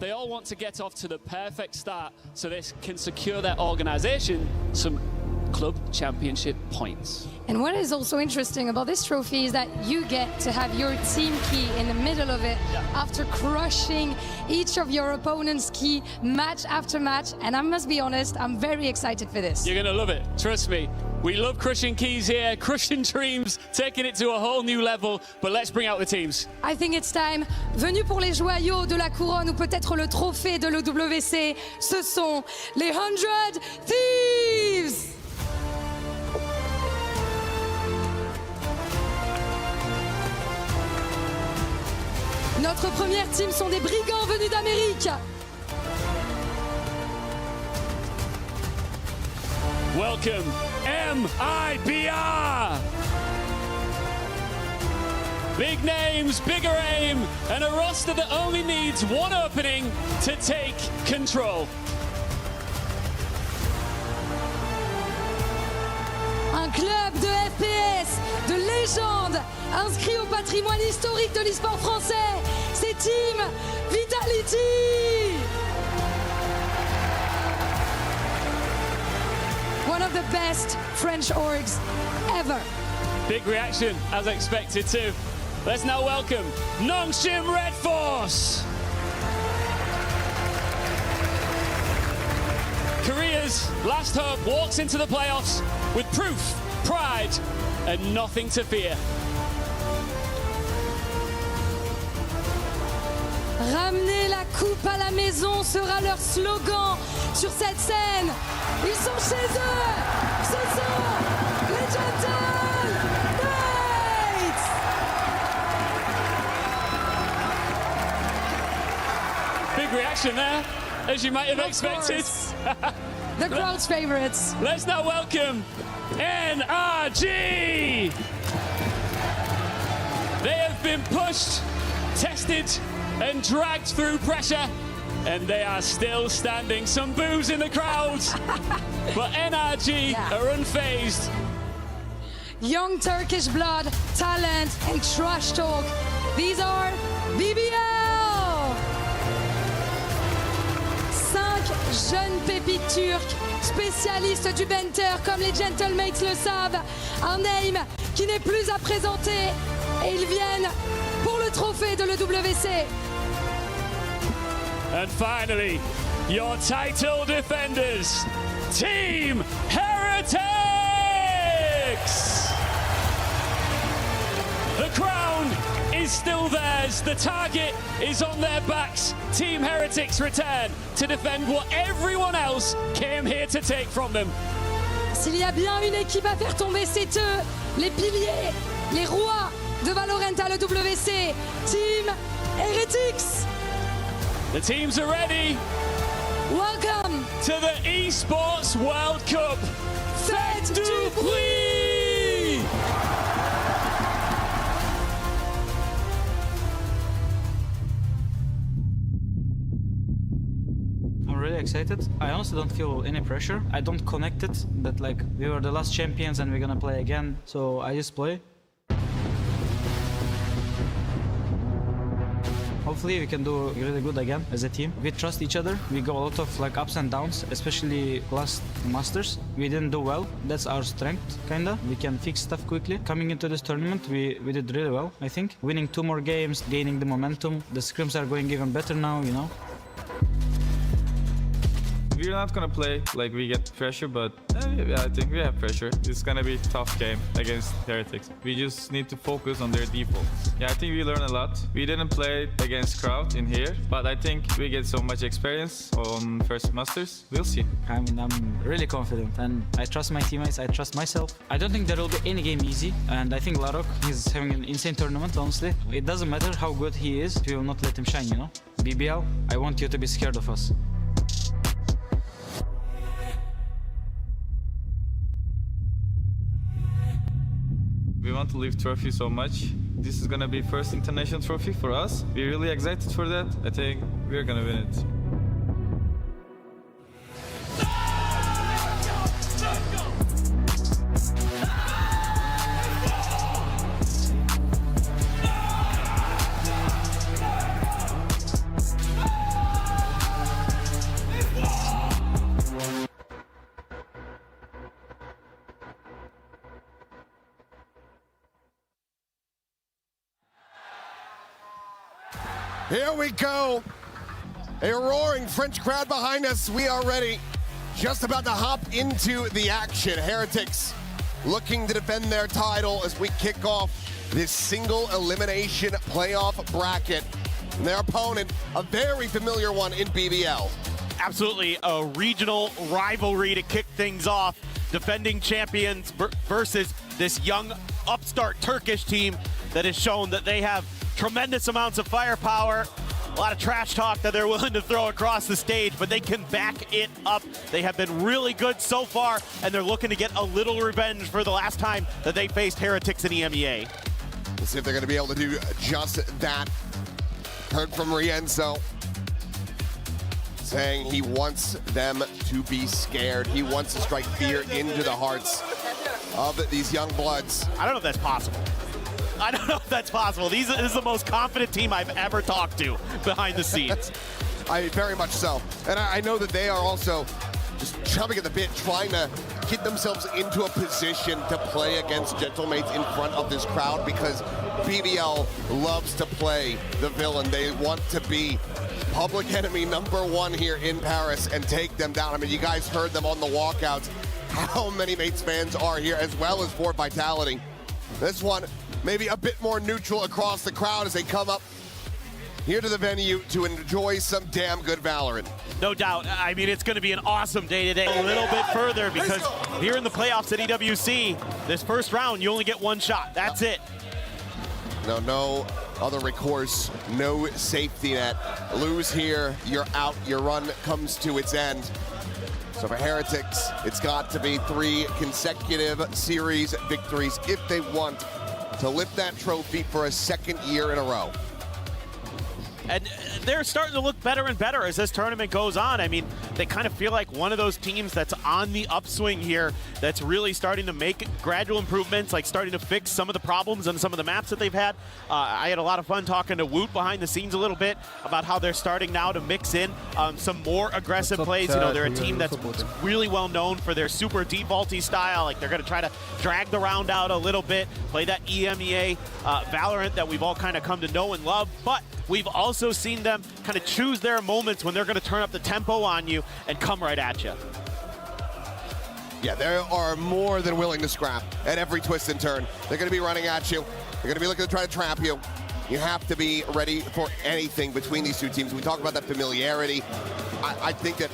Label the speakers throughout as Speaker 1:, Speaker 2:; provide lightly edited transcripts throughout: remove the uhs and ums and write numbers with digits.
Speaker 1: They all want to get off to the perfect start so they can secure their organization some club championship points.
Speaker 2: And what is also interesting about this trophy is that you get to have your team key in the middle of it after crushing each of your opponent's key match after match. And I must be honest, I'm very excited for this.
Speaker 1: You're gonna love it, trust me. We love crushing keys here, crushing dreams, taking it to a whole new level, but let's bring out the teams.
Speaker 2: I think it's time. Venu pour les joyaux de la couronne ou peut-être le trophée de l'EWC, ce sont les 100 Thieves! Notre première team sont des brigands venus d'Amérique.
Speaker 1: Welcome, MIBR! Big names, bigger aim, and a roster that only needs one opening to take control.
Speaker 2: Un club de FPS, de légende, inscrit au patrimoine historique de l'e-sport français. C'est Team Vitality. One of the best French orgs ever.
Speaker 1: Big reaction, as expected too. Let's now welcome Nongshim Red Force. Korea's last hope walks into the playoffs with proof, pride, and nothing to fear.
Speaker 2: Ramener la coupe à la maison sera leur slogan sur cette scène. Ils sont chez eux. Ce sont les Gentle Knights.
Speaker 1: Big reaction there, as you might have expected.
Speaker 2: The crowd's favorites.
Speaker 1: Let's now welcome NRG. They have been pushed, tested, and dragged through pressure, and they are still standing. Some boos in the crowds, but NRG are unfazed.
Speaker 2: Young Turkish blood, talent, and trash talk. These are BBL. 5 jeunes pépites turques, spécialistes du banter comme les Gentlemates le savent. Un aim qui n'est plus à présenter et ils viennent pour le trophée de l'EWC.
Speaker 1: And finally, your title defenders, Team Heretics! The crown is still theirs. The target is on their backs. Team Heretics return to defend what everyone else came here to take from them.
Speaker 2: S'il y a bien une équipe à faire tomber, c'est eux, les piliers, les rois de VALORANT à l'EWC, Team Heretics.
Speaker 1: The teams are ready.
Speaker 2: Welcome
Speaker 1: to the Esports World Cup.
Speaker 2: Faites du bruit!
Speaker 3: I'm really excited. I honestly don't feel any pressure. I don't connect it that like we were the last champions and we're gonna play again. So I just play. Hopefully we can do really good again as a team. We trust each other. We go a lot of like ups and downs, especially last Masters. We didn't do well. That's our strength, kinda. We can fix stuff quickly. Coming into this tournament, we did really well, I think. Winning 2 more games, gaining the momentum. The scrims are going even better now, you know.
Speaker 4: We're not gonna play like we get pressure, but yeah, I think we have pressure. It's gonna be a tough game against Heretics. We just need to focus on their defaults. Yeah, I think we learn a lot. We didn't play against crowd in here, but I think we get so much experience on first Masters. We'll see.
Speaker 3: I mean, I'm really confident and I trust my teammates, I trust myself. I don't think there will be any game easy, and I think Larok is having an insane tournament, honestly. It doesn't matter how good he is, we will not let him shine, you know? BBL, I want you to be scared of us.
Speaker 4: We want to leave trophy so much. This is gonna be first international trophy for us. We're really excited for that. I think we're gonna win it.
Speaker 5: Here we go. A roaring French crowd behind us. We are ready. Just about to hop into the action. Heretics looking to defend their title as we kick off this single elimination playoff bracket. And their opponent, a very familiar one in BBL.
Speaker 6: Absolutely a regional rivalry to kick things off. Defending champions versus this young upstart Turkish team that has shown that they have tremendous amounts of firepower, a lot of trash talk that they're willing to throw across the stage, but they can back it up. They have been really good so far, and they're looking to get a little revenge for the last time that they faced Heretics in EMEA.
Speaker 5: Let's see if they're going to be able to do just that. Heard from Rienzo saying he wants them to be scared. He wants to strike fear into the hearts of these young bloods.
Speaker 6: I don't know if that's possible. I don't know if that's possible. This is the most confident team I've ever talked to behind the scenes.
Speaker 5: Very much so. And I know that they are also just chomping at the bit, trying to get themselves into a position to play against Gentlemates in front of this crowd, because BBL loves to play the villain. They want to be public enemy #1 here in Paris and take them down. I mean, you guys heard them on the walkouts, how many Mates fans are here, as well as for Vitality. This one, maybe a bit more neutral across the crowd as they come up here to the venue to enjoy some damn good Valorant.
Speaker 6: No doubt. I mean, it's going to be an awesome day today. A little bit further, because here in the playoffs at EWC, this first round, you only get one shot. That's it.
Speaker 5: No other recourse, no safety net. Lose here, you're out. Your run comes to its end. So for Heretics, it's got to be 3 consecutive series victories if they want to lift that trophy for a second year in a row.
Speaker 6: And they're starting to look better and better as this tournament goes on. I mean, they kind of feel like one of those teams that's on the upswing here, that's really starting to make gradual improvements, like starting to fix some of the problems on some of the maps that they've had. I had a lot of fun talking to Woot behind the scenes a little bit about how they're starting now to mix in some more aggressive plays. You know, they're a team that's really well known for their super defaulty style. Like, they're going to try to drag the round out a little bit, play that EMEA Valorant that we've all kind of come to know and love. But we've also seen them kind of choose their moments when they're going to turn up the tempo on you and come right at you.
Speaker 5: Yeah, they are more than willing to scrap at every twist and turn. They're going to be running at you. They're going to be looking to try to trap you. You have to be ready for anything between these two teams. We talk about that familiarity. I think that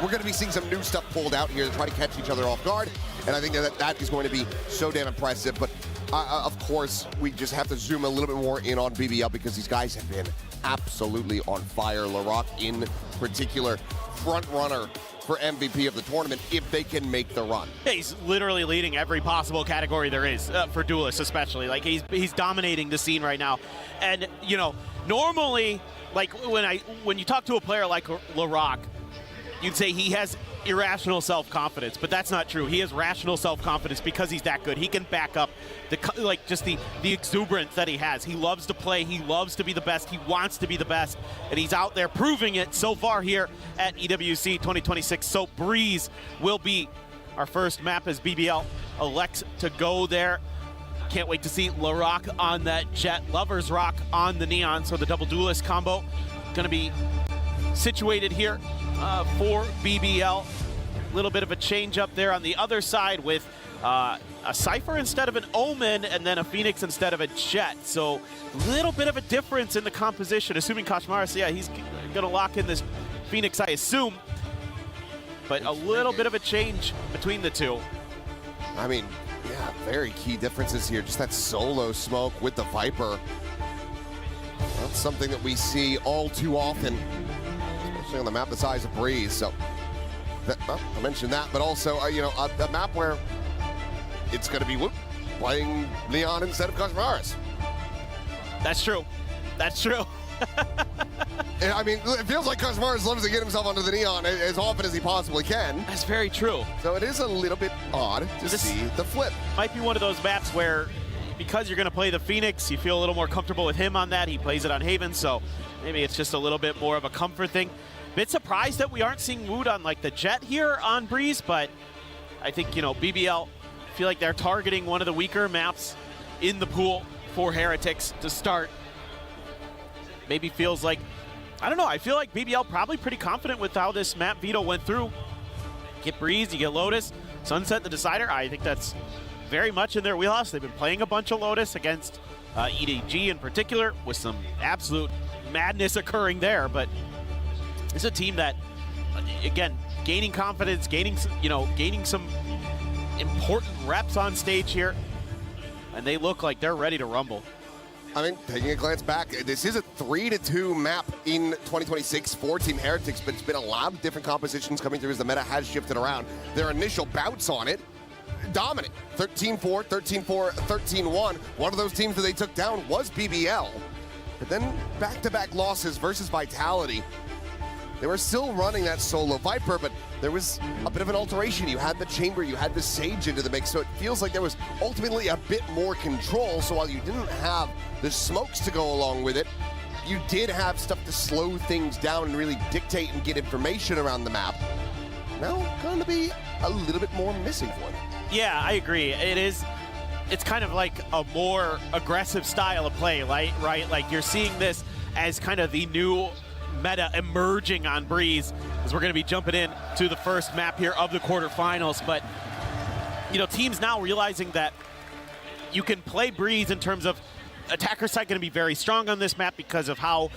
Speaker 5: we're going to be seeing some new stuff pulled out here to try to catch each other off guard, and I think that is going to be so damn impressive. But of course, we just have to zoom a little bit more in on BBL, because these guys have been absolutely on fire. LaRock in particular, front runner for MVP of the tournament if they can make the run.
Speaker 6: Yeah, he's literally leading every possible category there is for duelists, especially. Like, he's dominating the scene right now. And you know, normally, like when you talk to a player like LaRock, you'd say he has irrational self-confidence, but that's not true. He has rational self-confidence because he's that good. He can back up the exuberance that he has. He loves to play. He loves to be the best. He wants to be the best, and he's out there proving it so far here at EWC 2026. So Breeze will be our first map as BBL elects to go there. Can't wait to see LaRock on that Jet, Lover's Rock on the Neon. So the double duelist combo going to be situated here for BBL. A little bit of a change up there on the other side with a Cypher instead of an Omen, and then a Phoenix instead of a Jet. So a little bit of a difference in the composition, assuming Kashmaris, yeah, he's going to lock in this Phoenix, I assume. But a little bit of a change between the two.
Speaker 5: I mean, yeah, very key differences here. Just that solo smoke with the Viper. That's something that we see all too often, especially on the map the size of Breeze. So, I mentioned that, but also, you know, a map where it's going to be Woot playing Neon instead of Kashmaris.
Speaker 6: That's true. That's true.
Speaker 5: I mean, it feels like Kashmaris loves to get himself onto the Neon as often as he possibly can.
Speaker 6: That's very true.
Speaker 5: So it is a little bit odd to see the flip.
Speaker 6: Might be one of those maps where, because you're going to play the Phoenix, you feel a little more comfortable with him on that. He plays it on Haven, so maybe it's just a little bit more of a comfort thing. Bit surprised that we aren't seeing Woot on like the Jet here on Breeze, but I think, you know, BBL feel like they're targeting one of the weaker maps in the pool for Heretics to start. maybe feels like, I don't know, I feel like BBL probably pretty confident with how this map veto went through. Get Breeze, you get Lotus, Sunset the decider. I think that's very much in their wheelhouse. They've been playing a bunch of Lotus against EDG in particular, with some absolute madness occurring there, but it's a team that, again, gaining confidence, gaining some important reps on stage here, and they look like they're ready to rumble.
Speaker 5: I mean, taking a glance back, this is a 3-2 map in 2026 for Team Heretics, but it's been a lot of different compositions coming through as the meta has shifted around. Their initial bouts on it, dominant. 13-4, 13-4, 13-1. One of those teams that they took down was BBL. But then back-to-back losses versus Vitality. They were still running that solo Viper, but there was a bit of an alteration. You had the Chamber, you had the Sage into the mix, so it feels like there was ultimately a bit more control. So while you didn't have the smokes to go along with it, you did have stuff to slow things down and really dictate and get information around the map. Now, going to be a little bit more missing for them.
Speaker 6: Yeah, I agree. It's kind of like a more aggressive style of play, right? Like you're seeing this as kind of the new meta emerging on Breeze, as we're going to be jumping in to the first map here of the quarterfinals. But, you know, teams now realizing that you can play Breeze in terms of attacker side going to be very strong on this map because of how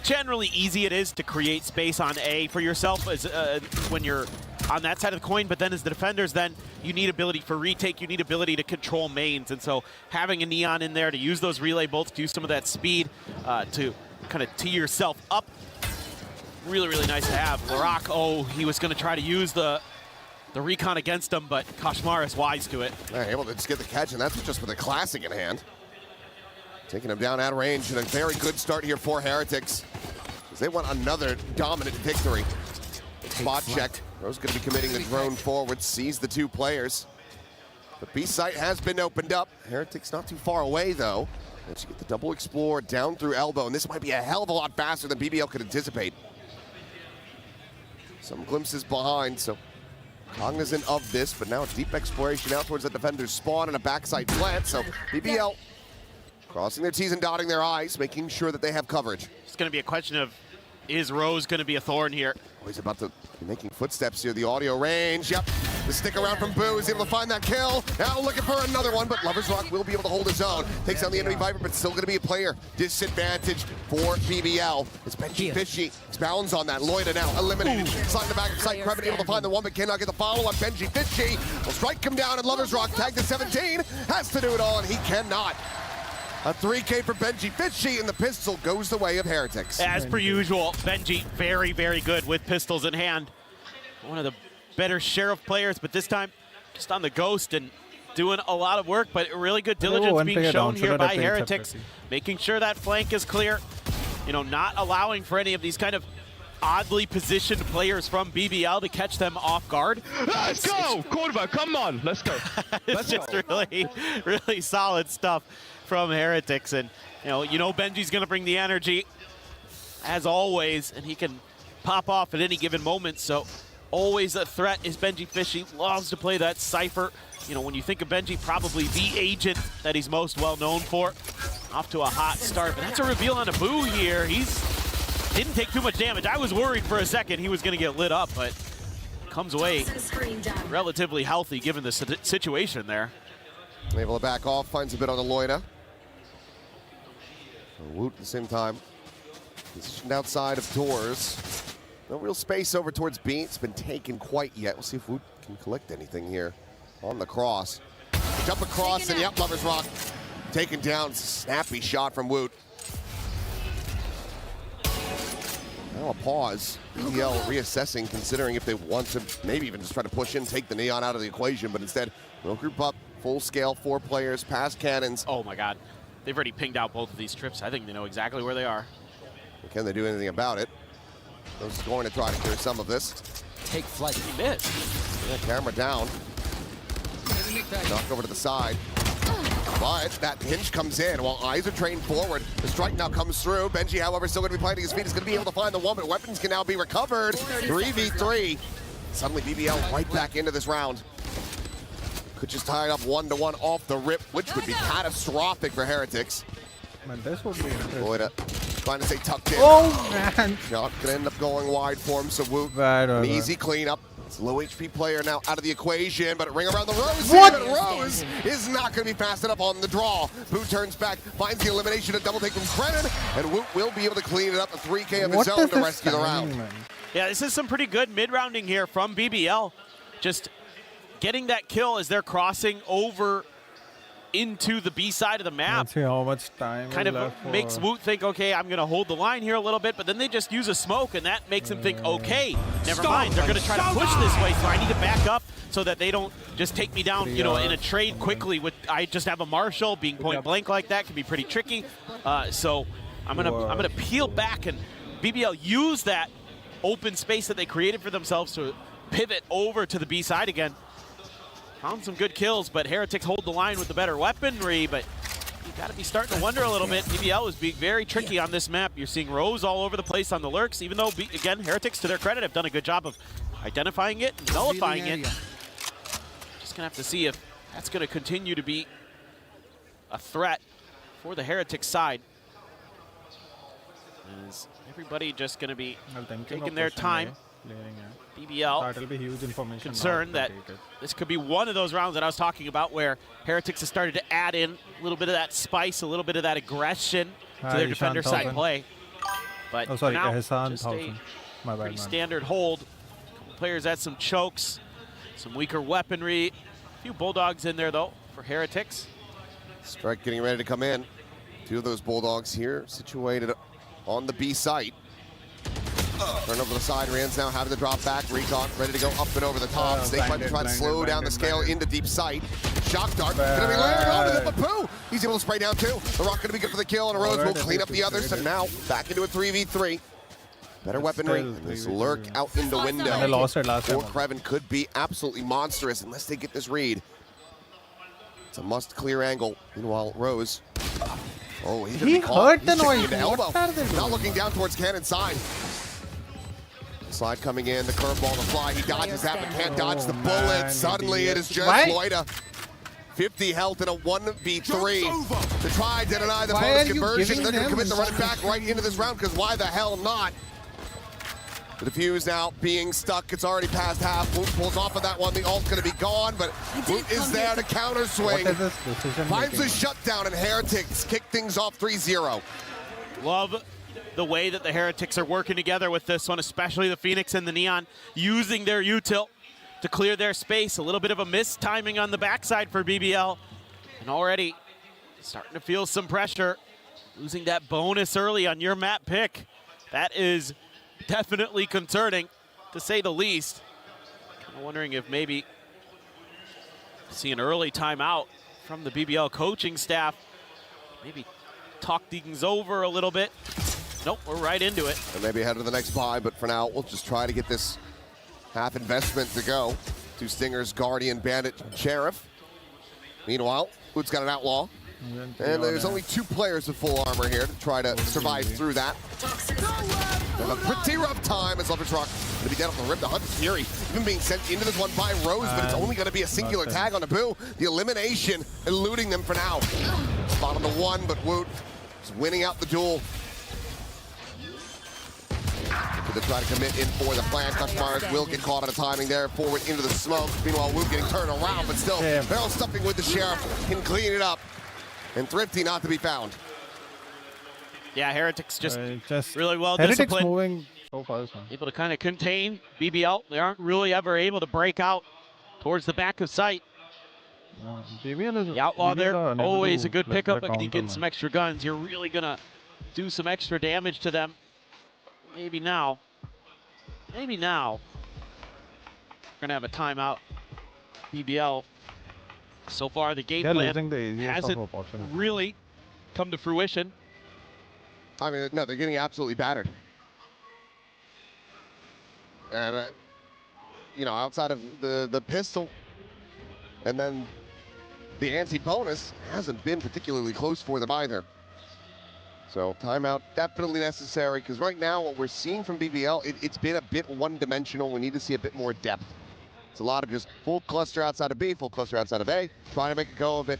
Speaker 6: generally easy it is to create space on A for yourself as when you're on that side of the coin. But then as the defenders, then you need ability for retake, you need ability to control mains. And so having a Neon in there to use those relay bolts, to use some of that speed to kind of tee yourself up, really, really nice to have. Larak, oh, he was going to try to use the recon against him, but Kashmar is wise to it.
Speaker 5: Able to just get the catch, and that's just with a classic in hand. Taking him down at range, and a very good start here for Heretics, because they want another dominant victory. Spot check. Rose going to be committing the drone forward, sees the two players. The B site has been opened up. Heretics not too far away, though. Let's get the double explore down through elbow, and this might be a hell of a lot faster than BBL could anticipate. Some glimpses behind, so cognizant of this, but now a deep exploration out towards the defender's spawn and a backside plant, so BBL crossing their T's and dotting their I's, making sure that they have coverage.
Speaker 6: It's going to be a question of, is Rose going to be a thorn here?
Speaker 5: Oh, he's about to be making footsteps here. The audio range, yep. The stick around from Boo is able to find that kill. Now looking for another one, but Lover's Rock will be able to hold his own. Takes down the enemy Viper, but still going to be a player disadvantage for BBL. It's Benji Fishy. Expounds on that. Loida now eliminated. Sliding the back of sight. Krebin able to find the one, but cannot get the follow-up. Benji Fishy will strike him down, and Lover's Rock tagged to 17. Has to do it all, and he cannot. A 3K for Benji Fishy, and the pistol goes the way of Heretics.
Speaker 6: As per usual, Benji very, very good with pistols in hand. One of the better Sheriff players, but this time just on the Ghost and doing a lot of work, but really good diligence being shown here by Heretics, making sure that flank is clear, you know, not allowing for any of these kind of oddly positioned players from BBL to catch them off guard.
Speaker 7: Let's go! Corva, come on, let's go.
Speaker 6: It's just really, really solid stuff from Heretics, and you know Benji's gonna bring the energy as always, and he can pop off at any given moment, so always a threat is Benji Fishy. Loves to play that Cypher. You know, when you think of Benji, probably the agent that he's most well known for. Off to a hot start, but that's a reveal on a Boo here. He's didn't take too much damage. I was worried for a second he was gonna get lit up, but comes away relatively healthy given the situation there.
Speaker 5: Able to back off, finds a bit on the Loida. Woot at the same time. Positioned outside of doors. No real space over towards B. It's been taken quite yet. We'll see if Woot can collect anything here on the cross. Jump across, and yep, Lover's Rock taken down. Snappy shot from Woot. Now a pause. BBL reassessing, considering if they want to maybe even just try to push in, take the Neon out of the equation, but instead, they'll group up, full scale, 4 players, past cannons.
Speaker 6: Oh my God. They've already pinged out both of these trips. I think they know exactly where they are.
Speaker 5: Can they do anything about it? Rose is going to try to clear some of this.
Speaker 6: Take flight. He missed.
Speaker 5: Yeah, camera down. Knock over to the side. But that hinge comes in while eyes are trained forward. The strike now comes through. Benji, however, still going to be planting his feet. He's going to be able to find the one, but weapons can now be recovered. 3v3. Suddenly BBL right back into this round. Could just tie it up 1-1 off the rip, which would be catastrophic for Heretics.
Speaker 7: Man, this would be interesting.
Speaker 5: Loida Trying to stay tucked in.
Speaker 8: Oh man.
Speaker 5: Shot gonna end up going wide for him, so Woot, an easy cleanup. It's a low HP player now out of the equation, but ring around the Rose.
Speaker 8: What?
Speaker 5: But Rose is not going to be fast enough on the draw. Boot turns back, finds the elimination, a double take from Krenin, and Woot will be able to clean it up, a 3K of his own to rescue the round.
Speaker 6: Yeah, this is some pretty good mid-rounding here from BBL. Just getting that kill as they're crossing over into the B side of the map.
Speaker 8: Let's see how much time
Speaker 6: Kind of makes Woot think, okay, I'm going to hold the line here a little bit, but then they just use a smoke, and that makes him think, okay, never mind. They're going to try to push this way, so I need to back up so that they don't just take me down, you know, in a trade quickly. With I just have a Marshall being point blank like that can be pretty tricky. So I'm gonna peel back, and BBL use that open space that they created for themselves to pivot over to the B side again. Found some good kills, but Heretics hold the line with the better weaponry, but you got to be starting to wonder a little bit. BBL is being very tricky on this map. You're seeing Rose all over the place on the lurks, even though, again, Heretics, to their credit, have done a good job of identifying it and nullifying it. Just going to have to see if that's going to continue to be a threat for the Heretics side. Is everybody just going to be taking their time? BBL
Speaker 8: That'll be huge information.
Speaker 6: concerned that this could be one of those rounds that I was talking about where Heretics has started to add in a little bit of that spice, a little bit of that aggression to their defender side play. But
Speaker 8: oh, sorry,
Speaker 6: now,
Speaker 8: Ehsan,
Speaker 6: just a
Speaker 8: my bad,
Speaker 6: pretty standard hold. Couple players had some chokes, some weaker weaponry. A few Bulldogs in there, though, for Heretics.
Speaker 5: Strike getting ready to come in. Two of those Bulldogs here situated on the B site. Turn over the side, Rans now having the drop back. Recon ready to go up and over the top. Snake might try to slow down the scale into deep sight. Shock dart gonna be layering onto the Papu. He's able to spray down two. The Rock gonna be good for the kill, and Rose will clean up the others. And now back into a 3v3. Better weaponry. And this lurk out in the window.
Speaker 8: And I lost it last time.
Speaker 5: Or Kreven could be absolutely monstrous unless they get this read. It's a must clear angle. Meanwhile, Rose. Oh, he's gonna be caught.
Speaker 8: Hurt the noise.
Speaker 5: Elbow. Not looking down towards cannon side. Slide coming in, the curveball, the fly. He dodges that, but can't dodge the bullet. Suddenly, it is just Loida. 50 health in a 1v3 to try to deny the bonus conversion. They're going to commit to run it back right into this round, because why the hell not? The defuse now being stuck. It's already past half. Woot pulls off of that one. The ult's going to be gone, but Woot is there to counter swing. Finds the shutdown, and Heretics kick things off 3-0.
Speaker 6: Love the way that the Heretics are working together with this one, especially the Phoenix and the Neon, using their util to clear their space. A little bit of a missed timing on the backside for BBL. And already starting to feel some pressure. Losing that bonus early on your map pick. That is definitely concerning, to say the least. Kind of wondering if maybe see an early timeout from the BBL coaching staff. Maybe talk things over a little bit. Nope, we're right into it.
Speaker 5: And maybe head to the next buy, but for now, we'll just try to get this half investment to go. Two Stingers, Guardian, Bandit, Sheriff. Meanwhile, Woot's got an Outlaw. And there's only two players with full armor here to try to survive through that. And a pretty rough time as Lover's Rock going to be down off the rip. The Hunt Fury even being sent into this one by Rose, but it's only going to be a singular tag on Abu. The elimination eluding them for now. Spot on the one, but Woot is winning out the duel. To try to commit in for the plan. Kushmars will get caught on a timing there, forward into the smoke. Meanwhile, Woot getting turned around, but still barrel stuffing with the Sheriff, can clean it up. And Thrifty not to be found.
Speaker 6: Yeah, Heretics just really well disciplined.
Speaker 8: Moving so fast, man.
Speaker 6: Able to kind of contain BBL. They aren't really ever able to break out towards the back of sight. The Outlaw there, always a good pickup. Look at you getting some extra guns. You're really going to do some extra damage to them. Maybe now. Maybe now. We're going to have a timeout. BBL. So far, the game plan hasn't really come to fruition.
Speaker 5: I mean, no, they're getting absolutely battered. And, you know, outside of the pistol and then the anti-bonus hasn't been particularly close for them either. So timeout definitely necessary, because right now what we're seeing from BBL, it's been a bit one-dimensional. We need to see a bit more depth. It's a lot of just full cluster outside of B, full cluster outside of A, trying to make a go of it.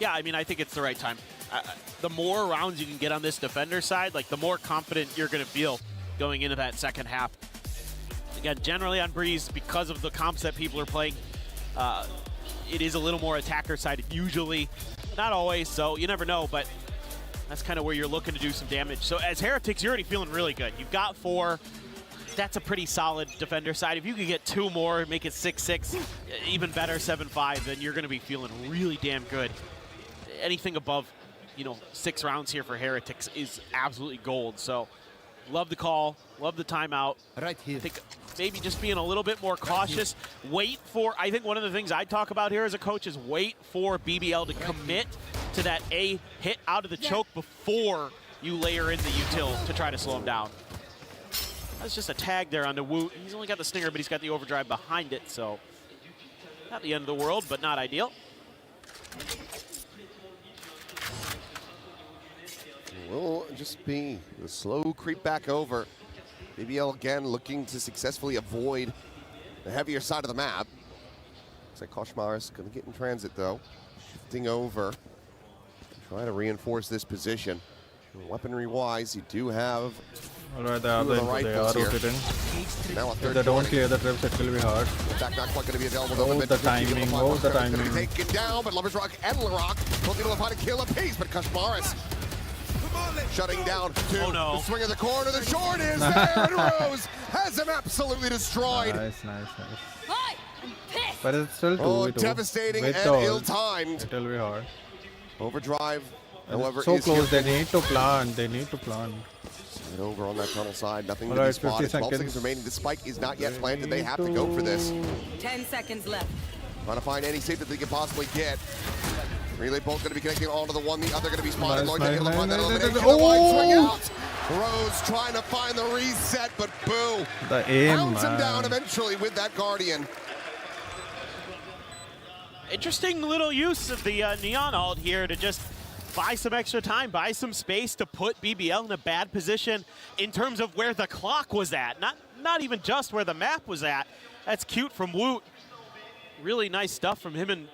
Speaker 6: Yeah, I mean, I think it's the right time. The more rounds you can get on this defender side, like the more confident you're going to feel going into that second half. Again, generally on Breeze, because of the comps that people are playing, it is a little more attacker-sided usually. Not always, so you never know, but that's kind of where you're looking to do some damage. So as Heretics, you're already feeling really good. You've got 4. That's a pretty solid defender side. If you could get 2 more, make it 6-6, even better, 7-5, then you're going to be feeling really damn good. Anything above, 6 rounds here for Heretics is absolutely gold. So love the call, love the timeout.
Speaker 9: Right here.
Speaker 6: I think maybe just being a little bit more cautious. Wait for, I think one of the things I talk about here as a coach is wait for BBL to commit to that A hit out of the choke before you layer in the util to try to slow him down. That's just a tag there on the Woot. He's only got the stinger, but he's got the overdrive behind it, so not the end of the world, but not ideal.
Speaker 5: Will just be the slow creep back over. BBL again looking to successfully avoid the heavier side of the map. Looks like Koshmaris going to get in transit though. Shifting over. Try to reinforce this position. Weaponry-wise, you do have
Speaker 8: Alright,
Speaker 5: they are
Speaker 8: rotating.
Speaker 5: now a
Speaker 8: If
Speaker 5: third
Speaker 8: they don't
Speaker 5: warning.
Speaker 8: clear the trips, it will be hard.
Speaker 5: In fact, not quite going to be available.
Speaker 8: Oh, the timing, oh, the
Speaker 5: Going to be
Speaker 8: timing.
Speaker 5: taken down, but Lovers Rock and Larocque will be able to find a kill apiece, but Koshmaris shutting down to the swing of the corner. The short is there, and Rose has him absolutely destroyed.
Speaker 8: Nice. But it's still 2v2.
Speaker 5: Oh, devastating
Speaker 8: With
Speaker 5: and
Speaker 8: all,
Speaker 5: ill-timed.
Speaker 8: it will be hard.
Speaker 5: Overdrive, however,
Speaker 8: So
Speaker 5: is
Speaker 8: close,
Speaker 5: here.
Speaker 8: they need to plant.
Speaker 5: Right over on that tunnel side, nothing to be
Speaker 8: Alright,
Speaker 5: spotted.
Speaker 8: 50
Speaker 5: 12 seconds
Speaker 8: seconds.
Speaker 5: remaining. The spike is not yet planted. They have to go for this.
Speaker 10: 10 seconds left.
Speaker 5: Trying to find any safe that they can possibly get. Relay bolt going to be connecting onto the one, the other going to be spotted. Lloyd taking the find that elimination. The wide swing out. Rose trying to find the reset, but Boo
Speaker 8: The aim,
Speaker 5: hounds him
Speaker 8: man.
Speaker 5: down eventually with that Guardian.
Speaker 6: Interesting little use of the Neon ult here to just buy some extra time, buy some space to put BBL in a bad position in terms of where the clock was at. Not even just where the map was at. That's cute from Woot. Really nice stuff from him and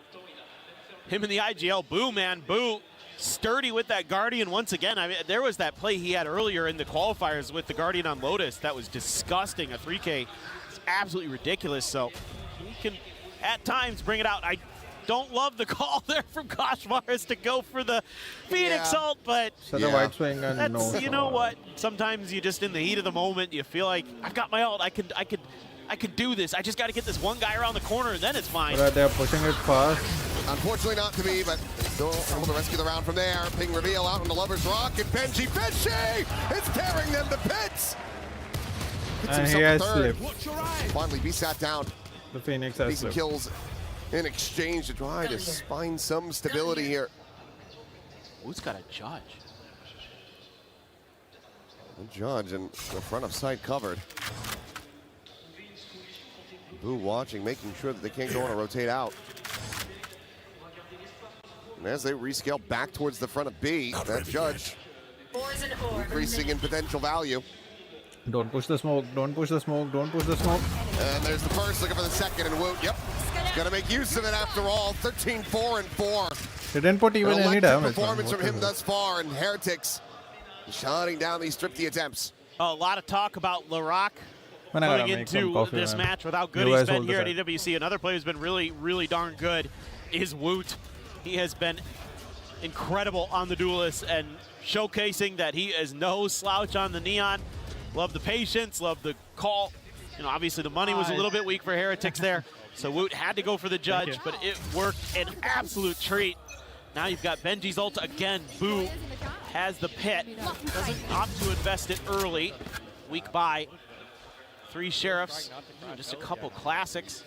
Speaker 6: the IGL. Boo, man, Boo. Sturdy with that Guardian once again. I mean, there was that play he had earlier in the qualifiers with the Guardian on Lotus. That was disgusting. A 3K. It's absolutely ridiculous. So he can, at times, bring it out. I don't love the call there from Koshmaris to go for the Phoenix ult, but
Speaker 8: So the white swing and
Speaker 6: that's,
Speaker 8: no.
Speaker 6: you know what? Sometimes you just in the heat of the moment, you feel like I've got my ult. I could do this. I just got to get this one guy around the corner, and then it's fine.
Speaker 8: Alright, they're pushing it fast.
Speaker 5: Unfortunately not to be, but still able to rescue the round from there. Ping reveal out on the Lover's Rock, and Benji is tearing them to bits. Gets
Speaker 8: And
Speaker 5: himself
Speaker 8: he has
Speaker 5: third.
Speaker 8: slipped.
Speaker 5: Finally, be sat down.
Speaker 8: The Phoenix has
Speaker 5: Decent
Speaker 8: slipped.
Speaker 5: kills in exchange to try to find some stability here.
Speaker 6: Who's got a judge?
Speaker 5: The judge and the front of sight covered. Boo watching, making sure that they can't go on a rotate out. And as they rescale back towards the front of B, that judge increasing in potential value.
Speaker 8: Don't push the smoke, don't push the smoke, don't push the smoke.
Speaker 5: And there's the first, looking for the second, and Woot, yep. Gonna make use of it after all. 13-4-4.
Speaker 8: They didn't put even
Speaker 5: An
Speaker 8: any
Speaker 5: electric
Speaker 8: damage.
Speaker 5: performance from him thus far, and Heretics shutting down these thrifty attempts.
Speaker 6: A lot of talk about LaRock
Speaker 8: Man, I gotta
Speaker 6: coming
Speaker 8: make some
Speaker 6: into
Speaker 8: coffee,
Speaker 6: this
Speaker 8: man.
Speaker 6: match with how good
Speaker 8: You
Speaker 6: he's
Speaker 8: guys
Speaker 6: been
Speaker 8: hold
Speaker 6: here at
Speaker 8: this
Speaker 6: EWC. Another player who's been really, really darn good is Woot. He has been incredible on the Duelists and showcasing that he is no slouch on the Neon. Love the patience, love the call. You know, obviously the money was a little bit weak for Heretics there, so Woot had to go for the judge, but it worked an absolute treat. Now you've got Benji's ult again. Boo has the pit. Doesn't opt to invest it early. Weak buy. 3 sheriffs. Just a couple classics.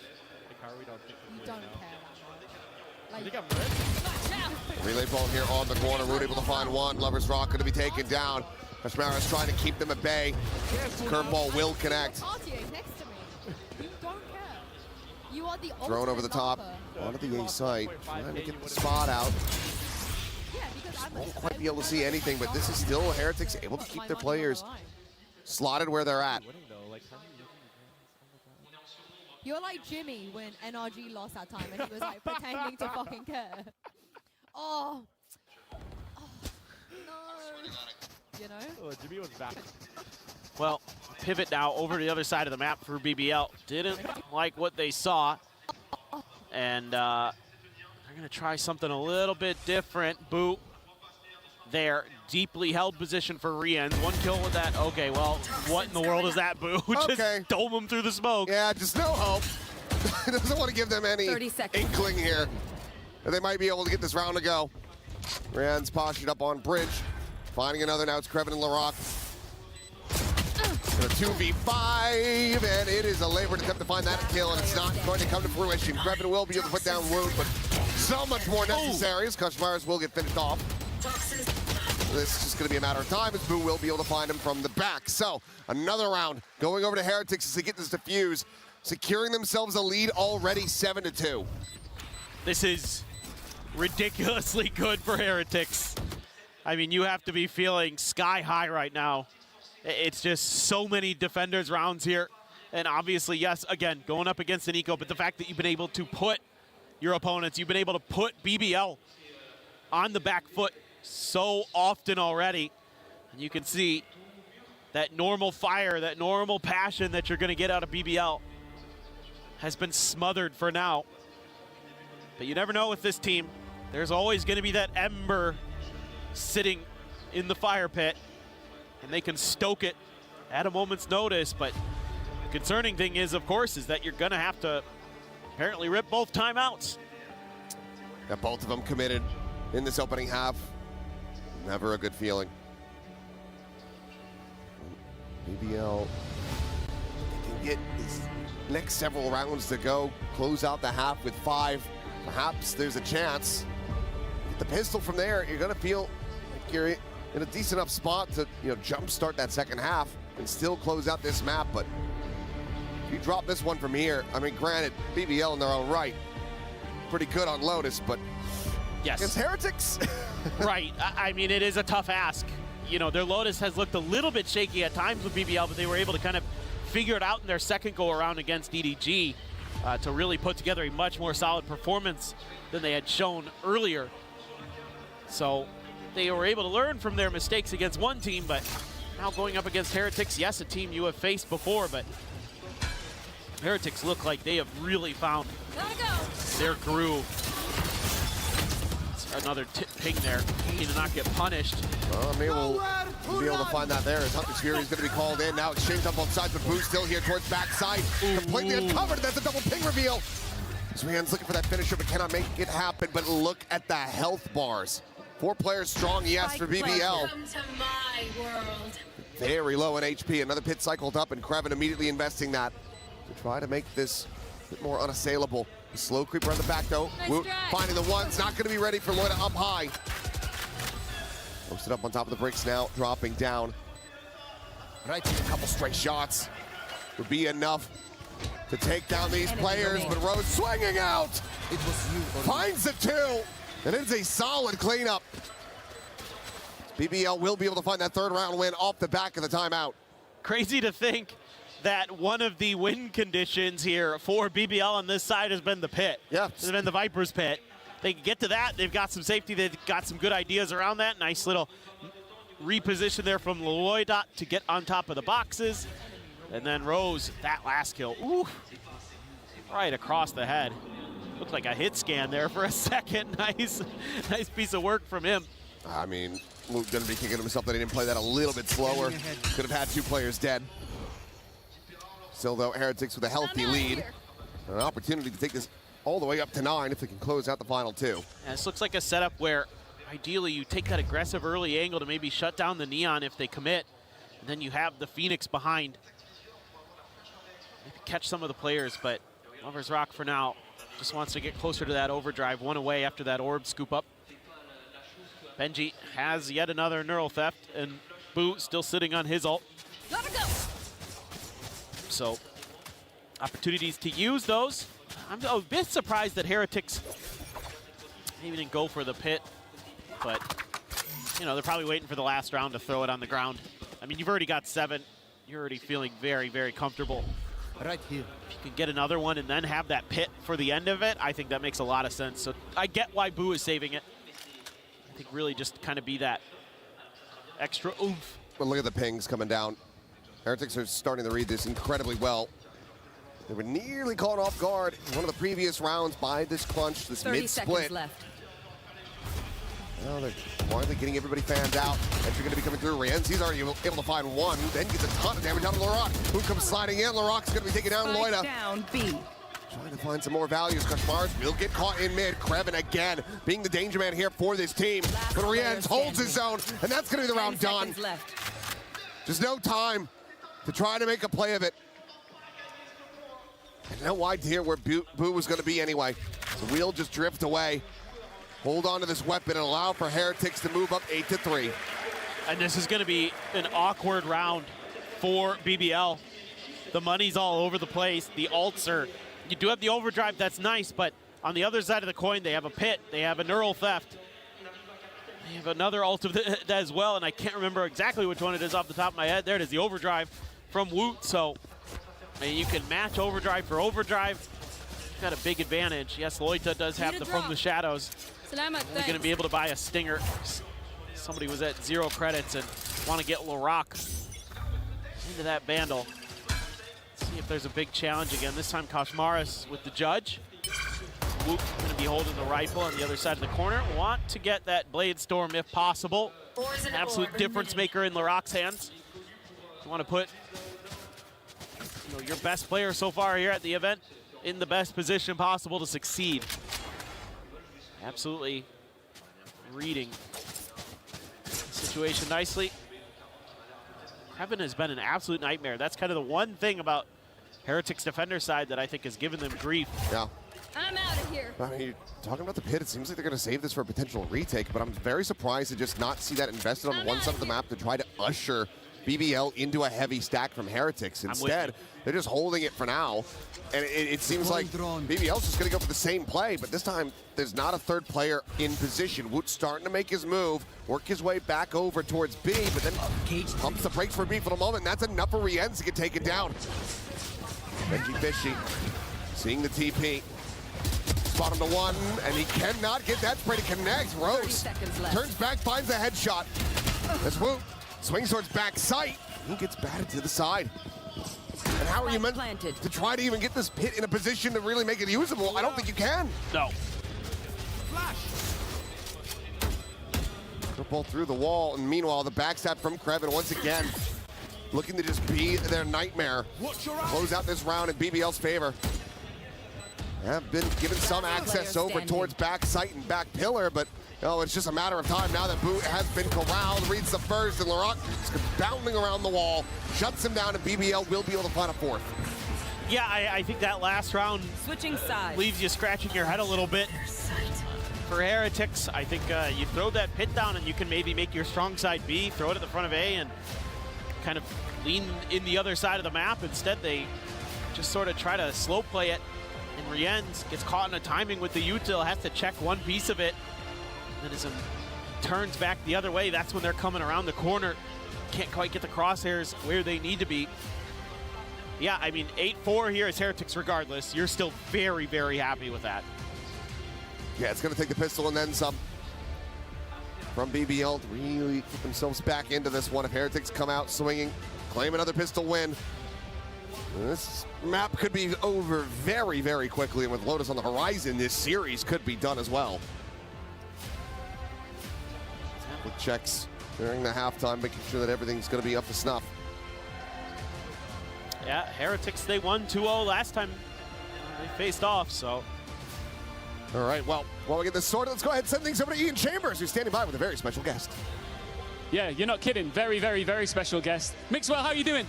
Speaker 5: Relay ball here on the corner. Woot able to find one. Lover's Rock going to be taken down. Koshmaris trying to keep them at bay. Curveball will connect. Thrown over the top onto the A site. Trying to get the spot out. Won't quite be able to see anything, but this is still Heretics able to keep their players slotted where they're at.
Speaker 11: You're like Jimmy when NRG lost that time and he was like pretending to fucking care.
Speaker 9: Oh. No. You know?
Speaker 7: Oh, Jimmy was back.
Speaker 6: Well, pivot now over to the other side of the map for BBL. Didn't like what they saw. And they're going to try something a little bit different. Boo there. Deeply held position for Riens. 1 kill with that. Okay, well, what in the world is that, Boo? Just dome him through the smoke.
Speaker 5: Yeah, just no hope. Doesn't want to give them any
Speaker 9: 30 seconds.
Speaker 5: inkling here that they might be able to get this round to go. Riens postured up on bridge. Finding another now. It's Krevin and Larock. A 2v5, and it is a labored attempt to find that kill, and it's not going to come to fruition. Krevin will be able to put down Wound, but so much more necessary as Kushmires will get finished off. This is just going to be a matter of time as Boo will be able to find him from the back. So, another round going over to Heretics as they get this defuse, securing themselves a lead already 7-2.
Speaker 6: This is ridiculously good for Heretics. I mean, you have to be feeling sky high right now. It's just so many defenders rounds here. And obviously, yes, again, going up against an eco, but the fact that you've been able to put your opponents, you've been able to put BBL on the back foot so often already. And you can see that normal fire, that normal passion that you're going to get out of BBL has been smothered for now. But you never know with this team. There's always going to be that ember sitting in the fire pit, and they can stoke it at a moment's notice. But the concerning thing is, of course, is that you're going to have to apparently rip both timeouts.
Speaker 5: Got both of them committed in this opening half. Never a good feeling. BBL, they can get these next several rounds to go, close out the half with 5. Perhaps there's a chance. Get the pistol from there, you're gonna feel like you're in a decent enough spot to, jumpstart that second half and still close out this map. But if you drop this one from here, I mean, granted, BBL in their own right, pretty good on Lotus, but
Speaker 6: yes,
Speaker 5: against Heretics.
Speaker 6: Right, I mean, it is a tough ask. Their Lotus has looked a little bit shaky at times with BBL, but they were able to kind of figure it out in their second go around against EDG to really put together a much more solid performance than they had shown earlier. So they were able to learn from their mistakes against one team, but now going up against Heretics, yes, a team you have faced before, but Heretics look like they have really found their groove. Another ping there. He did not get punished.
Speaker 5: Well, maybe we'll be able to find that there as Hunter's Fury is going to be called in. Now exchange on both sides, but Boo's still here towards backside. Completely uncovered. That's a double ping reveal. Riens looking for that finisher, but cannot make it happen. But look at the health bars. 4 players strong, yes, for BBL.
Speaker 10: Come to my world.
Speaker 5: Very low in HP. Another pit cycled up, and Krevin immediately investing that to try to make this a bit more unassailable. The slow creeper on the back, though. Nice finding the ones, not going to be ready for Loida up high. Posted up on top of the bricks now, dropping down. Right, a couple straight shots would be enough to take down these players, but Rose swinging out.
Speaker 11: It was you.
Speaker 5: Finds the 2, and it's a solid cleanup. BBL will be able to find that 3rd round win off the back of the timeout.
Speaker 6: Crazy to think that one of the win conditions here for BBL on this side has been the pit.
Speaker 5: Yeah.
Speaker 6: It's been the Vipers pit. They can get to that. They've got some safety. They've got some good ideas around that. Nice little reposition there from Loida to get on top of the boxes. And then Rose, that last kill. Ooh, right across the head. Looked like a hit scan there for a second. Nice piece of work from him.
Speaker 5: I mean, Luke going to be kicking himself that he didn't play that a little bit slower. Could have had 2 players dead. Still, though, Heretics with a healthy lead. An opportunity to take this all the way up to 9 if they can close out the final 2.
Speaker 6: And this looks like a setup where ideally you take that aggressive early angle to maybe shut down the Neon if they commit. And then you have the Phoenix behind. Maybe catch some of the players, but Lovers Rock for now just wants to get closer to that overdrive. 1 away after that orb scoop up. Benji has yet another neural theft, and Boo still sitting on his ult.
Speaker 9: Gotta go.
Speaker 6: So, opportunities to use those. I'm a bit surprised that Heretics maybe didn't go for the pit, but they're probably waiting for the last round to throw it on the ground. I mean, you've already got 7. You're already feeling very, very comfortable.
Speaker 11: Right here.
Speaker 6: If you can get another one and then have that pit for the end of it, I think that makes a lot of sense. So I get why Boo is saving it. I think really just kind of be that extra oomph.
Speaker 5: But look at the pings coming down. Heretics are starting to read this incredibly well. They were nearly caught off guard in one of the previous rounds by this crunch, this
Speaker 10: 30
Speaker 5: mid-split.
Speaker 10: seconds left.
Speaker 5: Well, they're quietly getting everybody fanned out. Entry going to be coming through. Rienzi's already able to find one, then gets a ton of damage out of Larock, who comes sliding in. Larock's going to be taking down Loida.
Speaker 10: Down B.
Speaker 5: Trying to find some more values. Mars will get caught in mid. Krevin again being the danger man here for this team.
Speaker 10: Last
Speaker 5: But
Speaker 10: player
Speaker 5: Rienz holds his
Speaker 10: standing.
Speaker 5: zone, and that's going to be the
Speaker 10: 10
Speaker 5: round done.
Speaker 10: seconds left.
Speaker 5: Just no time to try to make a play of it. And no idea where Boo was going to be anyway. So we'll just drift away. Hold on to this weapon and allow for Heretics to move up 8-3.
Speaker 6: And this is going to be an awkward round for BBL. The money's all over the place. The ults are, you do have the overdrive, that's nice, but on the other side of the coin, they have a pit, they have a neural theft. They have another ult of that as well, and I can't remember exactly which one it is off the top of my head. There it is, the overdrive from Woot. So I mean, you can match overdrive for overdrive. Got a big advantage. Yes, Loita does have the From the Shadows.
Speaker 9: Salamat,
Speaker 6: Only going to be able to buy a Stinger. Somebody was at 0 credits and want to get Larock into that bandle. Let's see if there's a big challenge again. This time Koshmaris with the judge. Woot going to be holding the rifle on the other side of the corner. Want to get that Blade Storm if possible. An absolute difference maker in Larock's hands. You want to put your best player so far here at the event in the best position possible to succeed. Absolutely reading the situation nicely. Krevin has been an absolute nightmare. That's kind of the one thing about Heretics defender side that I think has given them grief.
Speaker 5: Yeah.
Speaker 9: I'm out of here.
Speaker 5: I mean, talking about the pit, it seems like they're going to save this for a potential retake, but I'm very surprised to just not see that invested on one side of the map to try to usher BBL into a heavy stack from Heretics. Instead, they're just holding it for now. And it seems like BBL's just going to go for the same play, but this time there's not a third player in position. Woot's starting to make his move, work his way back over towards B, but then pumps the brakes for B for the moment. And that's enough for Rienz to get taken down. Benji Fishy seeing the TP. Spot him to one, and he cannot get that spray to connect. Rose turns back, finds the headshot. That's Woot. Swings towards back sight. He gets batted to the side. And how are you meant to try to even get this pit in a position to really make it usable? I don't think you can.
Speaker 6: No.
Speaker 5: Triple through the wall, and meanwhile, the backstab from Krevin once again, looking to just be their nightmare. Close out this round in BBL's favor. Have been given some access over towards back sight and back pillar, but it's just a matter of time now that Boot has been corralled, reads the first, and Larock is bounding around the wall, shuts him down, and BBL will be able to find a fourth.
Speaker 6: Yeah, I think that last round
Speaker 10: Switching sides.
Speaker 6: leaves you scratching your head a little bit. For Heretics, I think you throw that pit down and you can maybe make your strong side B, throw it at the front of A, and kind of lean in the other side of the map. Instead, they just sort of try to slow play it. And Rienz gets caught in a timing with the util, has to check one piece of it. And as it turns back the other way, that's when they're coming around the corner. Can't quite get the crosshairs where they need to be. Yeah, I mean, 8-4 here is Heretics regardless. You're still very, very happy with that.
Speaker 5: Yeah, it's going to take the pistol and then some from BBL to really put themselves back into this one. If Heretics come out swinging, claim another pistol win, this map could be over very, very quickly. And with Lotus on the horizon, this series could be done as well. With checks during the halftime, making sure that everything's going to be up to snuff.
Speaker 6: Yeah, Heretics, they won 2-0 last time they faced off, so.
Speaker 5: All right, well, while we get this sorted, let's go ahead and send things over to Ian Chambers, who's standing by with a very special guest.
Speaker 1: Yeah, you're not kidding. Very, very, very special guest. Mixwell, how are you doing?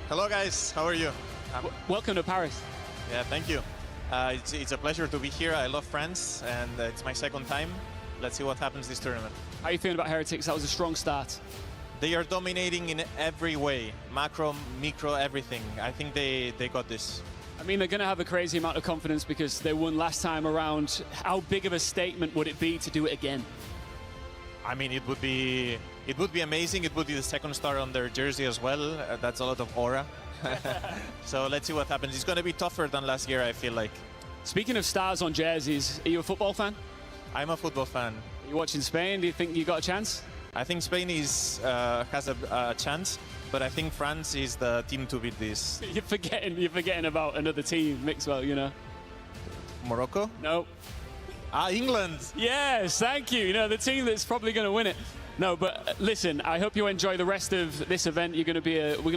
Speaker 11: Hello guys, how are you?
Speaker 1: Welcome to Paris.
Speaker 11: Yeah, thank you. It's a pleasure to be here. I love France, and it's my second time. Let's see what happens this tournament.
Speaker 1: How are you feeling about Heretics? That was a strong start.
Speaker 11: They are dominating in every way. Macro, micro, everything. I think they got this.
Speaker 1: I mean, they're going to have a crazy amount of confidence because they won last time around. How big of a statement would it be to do it again?
Speaker 11: I mean, it would be amazing. It would be the second star on their jersey as well. That's a lot of aura. So let's see what happens. It's going to be tougher than last year, I feel like.
Speaker 1: Speaking of stars on jerseys, are you a football fan?
Speaker 11: I'm a football fan.
Speaker 1: You're watching Spain. Do you think you got a chance?
Speaker 11: I think Spain is has a chance, but I think France is the team to beat this.
Speaker 1: You're forgetting about another team, Mixwell. You know.
Speaker 11: Morocco?
Speaker 1: No.
Speaker 11: England.
Speaker 1: Yes, thank you. You know, the team that's probably going to win it. No, but listen, I hope you enjoy the rest of this event. We're going to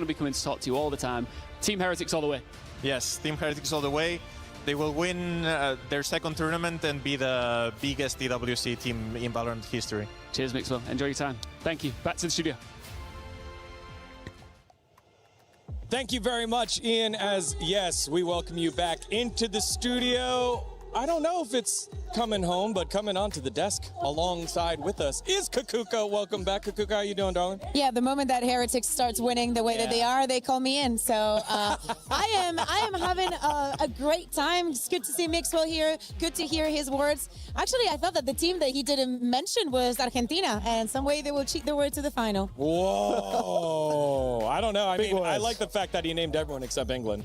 Speaker 1: be coming to talk to you all the time. Team Heretics all the way.
Speaker 11: Yes, Team Heretics all the way. They will win their second tournament and be the biggest EWC team in VALORANT history.
Speaker 1: Cheers, Mixwell. Enjoy your time. Thank you. Back to the studio.
Speaker 12: Thank you very much, Ian, as yes, we welcome you back into the studio. I don't know if it's coming home, but coming onto the desk alongside with us is Kakuka. Welcome back, Kakuka. How you doing, darling?
Speaker 13: Yeah, the moment that Heretics starts winning the way that they are, they call me in. So I am having a great time. It's good to see Mixwell here. Good to hear his words. Actually, I thought that the team that he didn't mention was Argentina, and some way they will cheat their way to the final.
Speaker 12: Whoa! I don't know. I mean, I like the fact that he named everyone except England.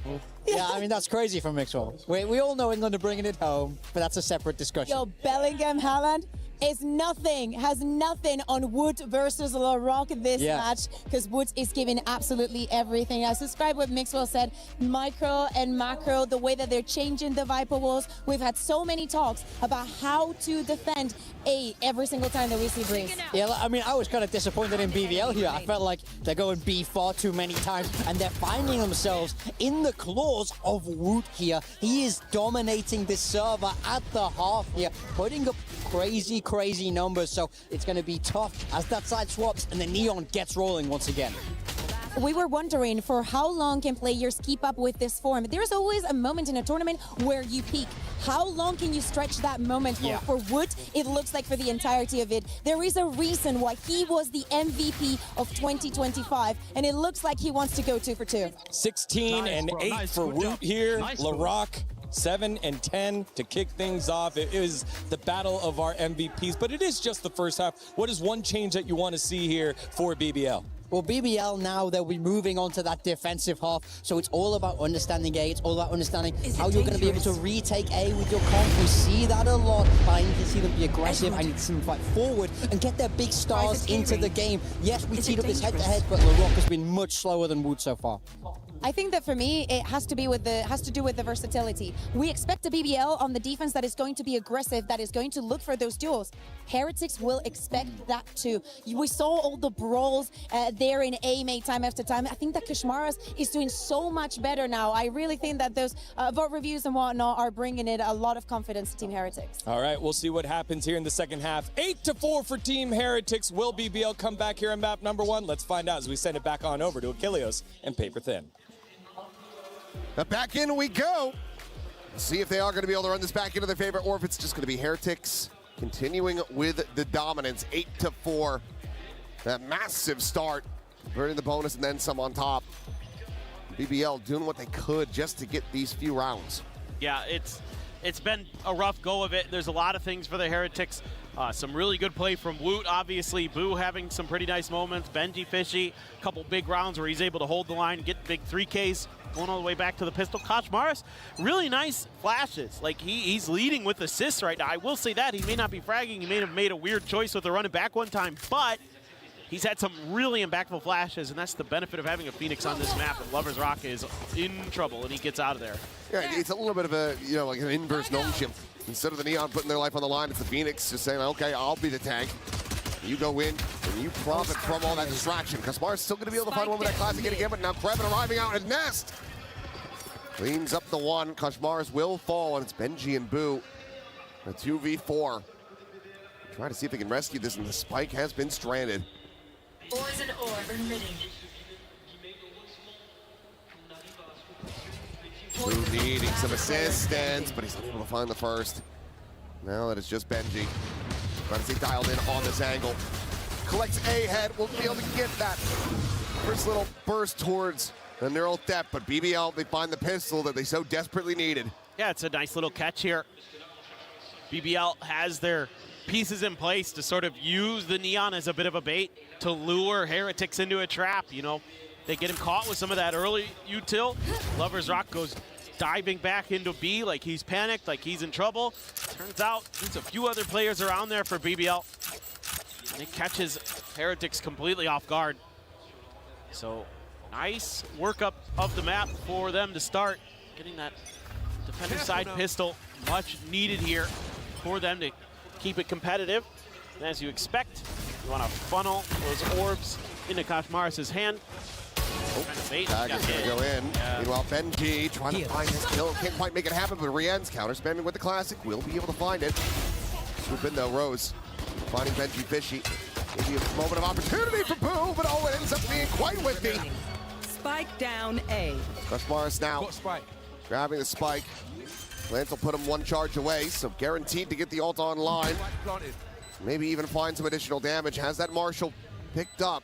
Speaker 14: Yeah, I mean, that's crazy from Mixwell. We all know England are bringing it home, but that's a separate discussion.
Speaker 13: Yo, Bellingham, Haaland has nothing on Wood versus LaRock this match, because Wood is giving absolutely everything. I subscribe what Mixwell said, micro and macro, the way that they're changing the Viper walls. We've had so many talks about how to defend A every single time that we see Breeze.
Speaker 14: Yeah, I mean, I was kind of disappointed in BVL here. I felt like they're going B far too many times, and they're finding themselves in the claws of Wood here. He is dominating this server at the half here, putting up crazy numbers, so it's going to be tough as that side swaps and the Neon gets rolling once again.
Speaker 13: We were wondering for how long can players keep up with this form. There's always a moment in a tournament where you peak. How long can you stretch that moment for? For Wood, it looks like for the entirety of it. There is a reason why he was the MVP of 2025, and it looks like he wants to go 2 for 2.
Speaker 12: 16 and 8 for Woot here. LaRock 7 and 10 to kick things off. It is the battle of our MVPs, but it is just the first half. What is one change that you want to see here for BBL?
Speaker 14: Well, BBL now, they'll be moving on to that defensive half, so it's all about understanding A, it's all about understanding how you're going to be able to retake A with your comp. We see that a lot, but I need to see them be aggressive, I need to see them fight forward and get their big stars into the game. Yes, we teed up this head-to-head, but LaRock has been much slower than Wood so far.
Speaker 13: I think that for me, it has to do with the versatility. We expect a BBL on the defense that is going to be aggressive, that is going to look for those duels. Heretics will expect that too. We saw all the brawls there in A made time after time. I think that Kashmaras is doing so much better now. I really think that those vote reviews and whatnot are bringing it a lot of confidence to Team Heretics.
Speaker 12: All right, we'll see what happens here in the second half. 8-4 for Team Heretics. Will BBL come back here on map number 1? Let's find out as we send it back on over to Achilleos and Paper Thin.
Speaker 5: Back in we go. See if they are going to be able to run this back into their favor, or if it's just going to be Heretics continuing with the dominance. 8-4. That massive start, converting the bonus and then some on top. BBL doing what they could just to get these few rounds.
Speaker 6: Yeah, it's been a rough go of it. There's a lot of things for the Heretics. Some really good play from Woot, obviously. Boo having some pretty nice moments. Benji Fishy, a couple big rounds where he's able to hold the line, get big 3Ks, going all the way back to the pistol. Kashmaras, really nice flashes. Like, he's leading with assists right now. I will say that. He may not be fragging. He may have made a weird choice with the running back one time, but he's had some really impactful flashes, and that's the benefit of having a Phoenix on this map. And Lovers Rock is in trouble, and he gets out of there.
Speaker 5: Yeah, it's a little bit of a, like an inverse gnome ship. Instead of the Neon putting their life on the line, it's the Phoenix just saying, okay, I'll be the tank. You go in, and you profit from all that distraction. Kashmar's still going to be able to find one with that classic again, but now Krebin arriving out at Nest. Cleans up the one. Kashmar's will fall, and it's Benji and Boo. A 2v4. Try to see if they can rescue this, and the spike has been stranded.
Speaker 10: Poison orb emitting.
Speaker 5: Boo needing some assistance, but he's not able to find the first. Now that it's just Benji. Trying to stay dialed in on this angle. Collects A head, will be able to get that first little burst towards the neural depth, but BBL, they find the pistol that they so desperately needed.
Speaker 6: Yeah, it's a nice little catch here. BBL has their pieces in place to sort of use the Neon as a bit of a bait to lure Heretics into a trap, They get him caught with some of that early util. Lovers Rock goes diving back into B like he's panicked, like he's in trouble. Turns out there's a few other players around there for BBL. And it catches Heretics completely off guard. So nice workup of the map for them to start. Getting that defender side pistol, much needed here for them to keep it competitive. And as you expect, you want to funnel those orbs into Kashmaris' hand.
Speaker 5: Tag is going to go in. Meanwhile, Benji trying to find his kill. Can't quite make it happen, but Rien's counter spamming with the classic. Will be able to find it. Swoop in though, Rose. Finding Benji fishy. Maybe a moment of opportunity for Boo, but oh, it ends up being quite whiffy.
Speaker 9: Spike down A.
Speaker 5: Kashmaris now grabbing the spike. Lance will put him one charge away, so guaranteed to get the ult online. Maybe even find some additional damage. Has that Marshall picked up.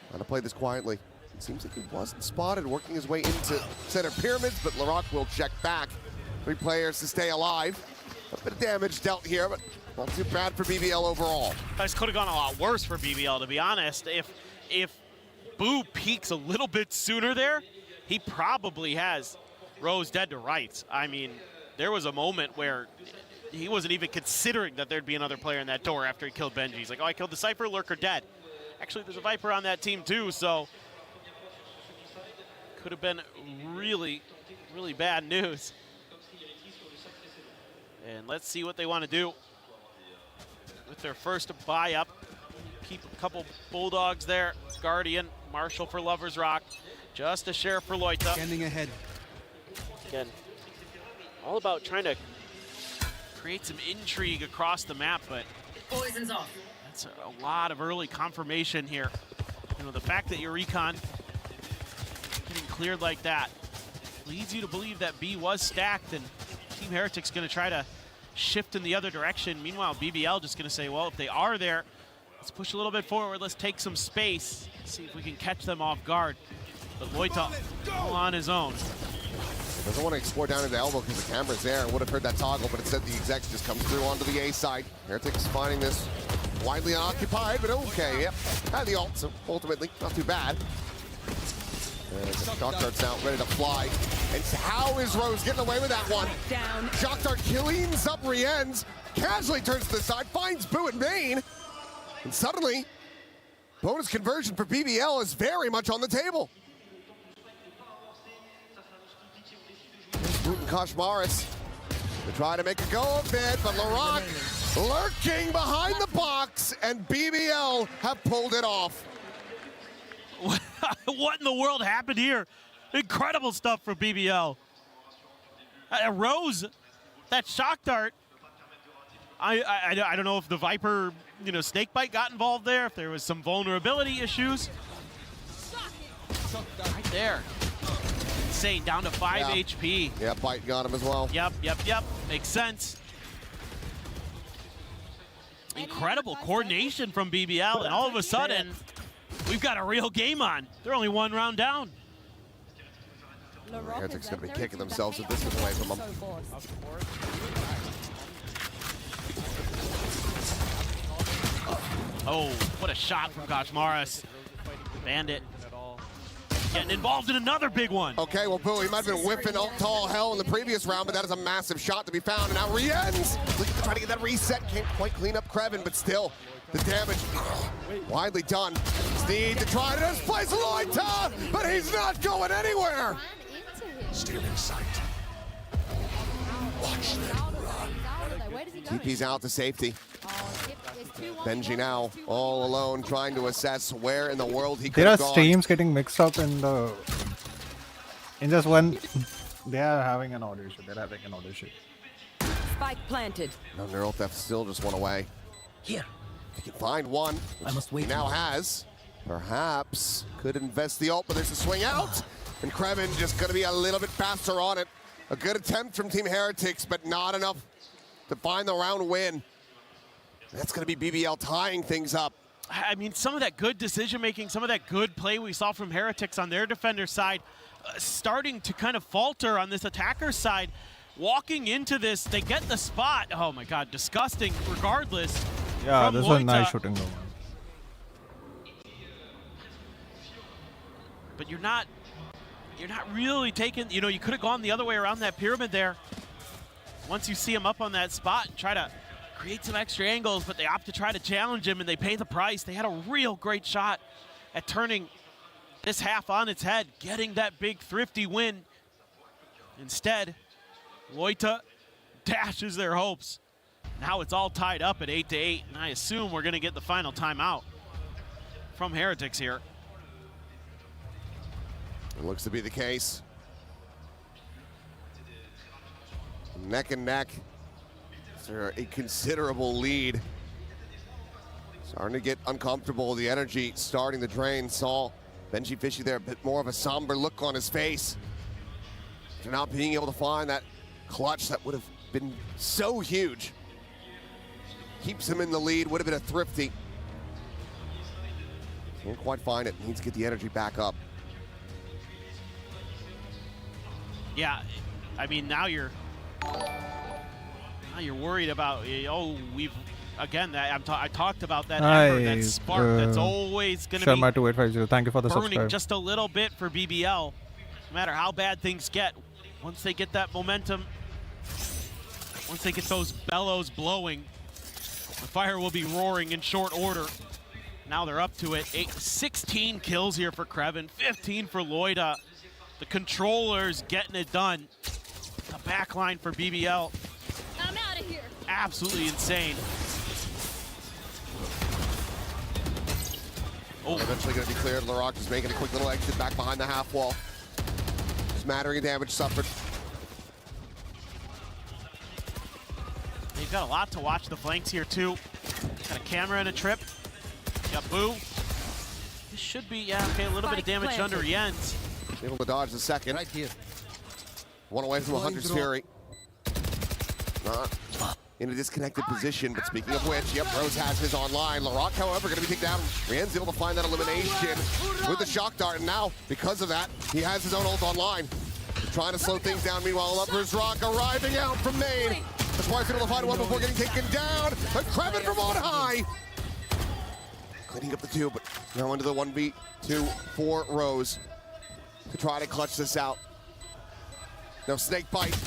Speaker 5: Trying to play this quietly. It seems like he wasn't spotted, working his way into center pyramids, but Laroc will check back. 3 players to stay alive. A bit of damage dealt here, but not too bad for BBL overall.
Speaker 6: This could have gone a lot worse for BBL, to be honest. If Boo peaks a little bit sooner there, he probably has Rose dead to rights. I mean, there was a moment where he wasn't even considering that there'd be another player in that door after he killed Benji. He's like, oh, I killed the Cypher, Lurker dead. Actually, there's a Viper on that team too, so could have been really, really bad news. And let's see what they want to do with their first buy up. Keep a couple Bulldogs there. Guardian, Marshall for Lover's Rock. Just a share for Loita.
Speaker 14: Standing ahead.
Speaker 6: Again, all about trying to create some intrigue across the map, but
Speaker 10: Poison's off.
Speaker 6: that's a lot of early confirmation here. You know, the fact that your recon getting cleared like that leads you to believe that B was stacked, and Team Heretic's going to try to shift in the other direction. Meanwhile, BBL just going to say, well, if they are there, let's push a little bit forward, let's take some space, see if we can catch them off guard. But Loita all on his own.
Speaker 5: Doesn't want to explore down into elbow because the camera's there. Would have heard that toggle, but instead the execs just comes through onto the A side. Heretics finding this widely unoccupied, but okay, yep. Had the ult, so ultimately not too bad. And Shock Dart's out, ready to fly. And how is Rose getting away with that one? Shock Dart cleans up Rien's, casually turns to the side, finds Boo and Vayne. And suddenly, bonus conversion for BBL is very much on the table. Boot and Kashmaris to try to make a go of it, but Laroc lurking behind the box, and BBL have pulled it off.
Speaker 6: What in the world happened here? Incredible stuff for BBL. Rose, that shock dart. I don't know if the Viper, snakebite got involved there, if there was some vulnerability issues. Right there. Insane, down to 5 HP.
Speaker 5: Yeah, bite got him as well.
Speaker 6: Yep. Makes sense. Incredible coordination from BBL, and all of a sudden, we've got a real game on. They're only 1 round down.
Speaker 5: Heretics going to be kicking themselves if this is away from them.
Speaker 6: Oh, what a shot from Kashmaris. Bandit getting involved in another big one.
Speaker 5: Okay, well, Boo, he might have been whipping up tall hell in the previous round, but that is a massive shot to be found. And now Rien's looking to try to get that reset. Can't quite clean up Krevin, but still, the damage widely done. Steed to try to displace Loita, but he's not going anywhere.
Speaker 15: Still in sight. Watch them run.
Speaker 5: TP's out to safety. Benji now all alone trying to assess where in the world he could
Speaker 8: There are
Speaker 5: have gone.
Speaker 8: streams getting mixed up in just when they are having an audition. They're having an audition.
Speaker 9: Spike planted.
Speaker 5: No, Neural Theft still just went away.
Speaker 14: Here.
Speaker 5: He can find one.
Speaker 14: I must wait.
Speaker 5: He now has. Perhaps could invest the ult, but there's a swing out. And Krevin just going to be a little bit faster on it. A good attempt from Team Heretics, but not enough to find the round win. That's going to be BBL tying things up.
Speaker 6: I mean, some of that good decision-making, some of that good play we saw from Heretics on their defender side, starting to kind of falter on this attacker side. Walking into this, they get the spot. Oh my God, disgusting regardless.
Speaker 8: Yeah, this was nice shooting though.
Speaker 6: But you're not you're not really taking, you know, you could have gone the other way around that pyramid there. Once you see him up on that spot and try to create some extra angles, but they opt to try to challenge him and they pay the price. They had a real great shot at turning this half on its head, getting that big thrifty win. Instead, Loita dashes their hopes. Now it's all tied up at 8-8, and I assume we're gonna get the final timeout from Heretics here.
Speaker 5: It looks to be the case. Neck and neck. They're a considerable lead. Starting to get uncomfortable. The energy starting to drain. Saw Benji Fishy there, a bit more of a somber look on his face. After not being able to find that clutch that would have been so huge. Keeps him in the lead, would have been a thrifty. Can't quite find it, needs to get the energy back up.
Speaker 6: Yeah, I mean, now you're worried about, oh, we've, again, I talked about that effort, that spark that's always going to be
Speaker 8: 2850. Thank you for the
Speaker 6: burning
Speaker 8: subscribe.
Speaker 6: just a little bit for BBL. No matter how bad things get, once they get that momentum, once they get those bellows blowing, the fire will be roaring in short order. Now they're up to it. 16 kills here for Krevin, 15 for Loida. The controllers getting it done. The backline for BBL.
Speaker 15: I'm out of here.
Speaker 6: Absolutely insane.
Speaker 5: Oh, eventually going to be cleared. Laroc just making a quick little exit back behind the half wall. Smattering of damage suffered.
Speaker 6: They've got a lot to watch the flanks here too. Got a camera and a trip. Got Boo. This should be, yeah, okay, a little bit of damage under Jens.
Speaker 5: Able to dodge the second. Right here. One away from 100's Fury. In a disconnected position, but speaking of which, yep, Rose has his online. Laroc, however, going to be taken down. Rien's able to find that elimination with the shock dart, and now, because of that, he has his own ult online. Trying to slow things down. Meanwhile, Lovers Rock arriving out from main. That's why he's able to find one before getting taken down. But Krevin from on high. Cleaning up the two, but now into the 1v2 for Rose to try to clutch this out. No snake bite,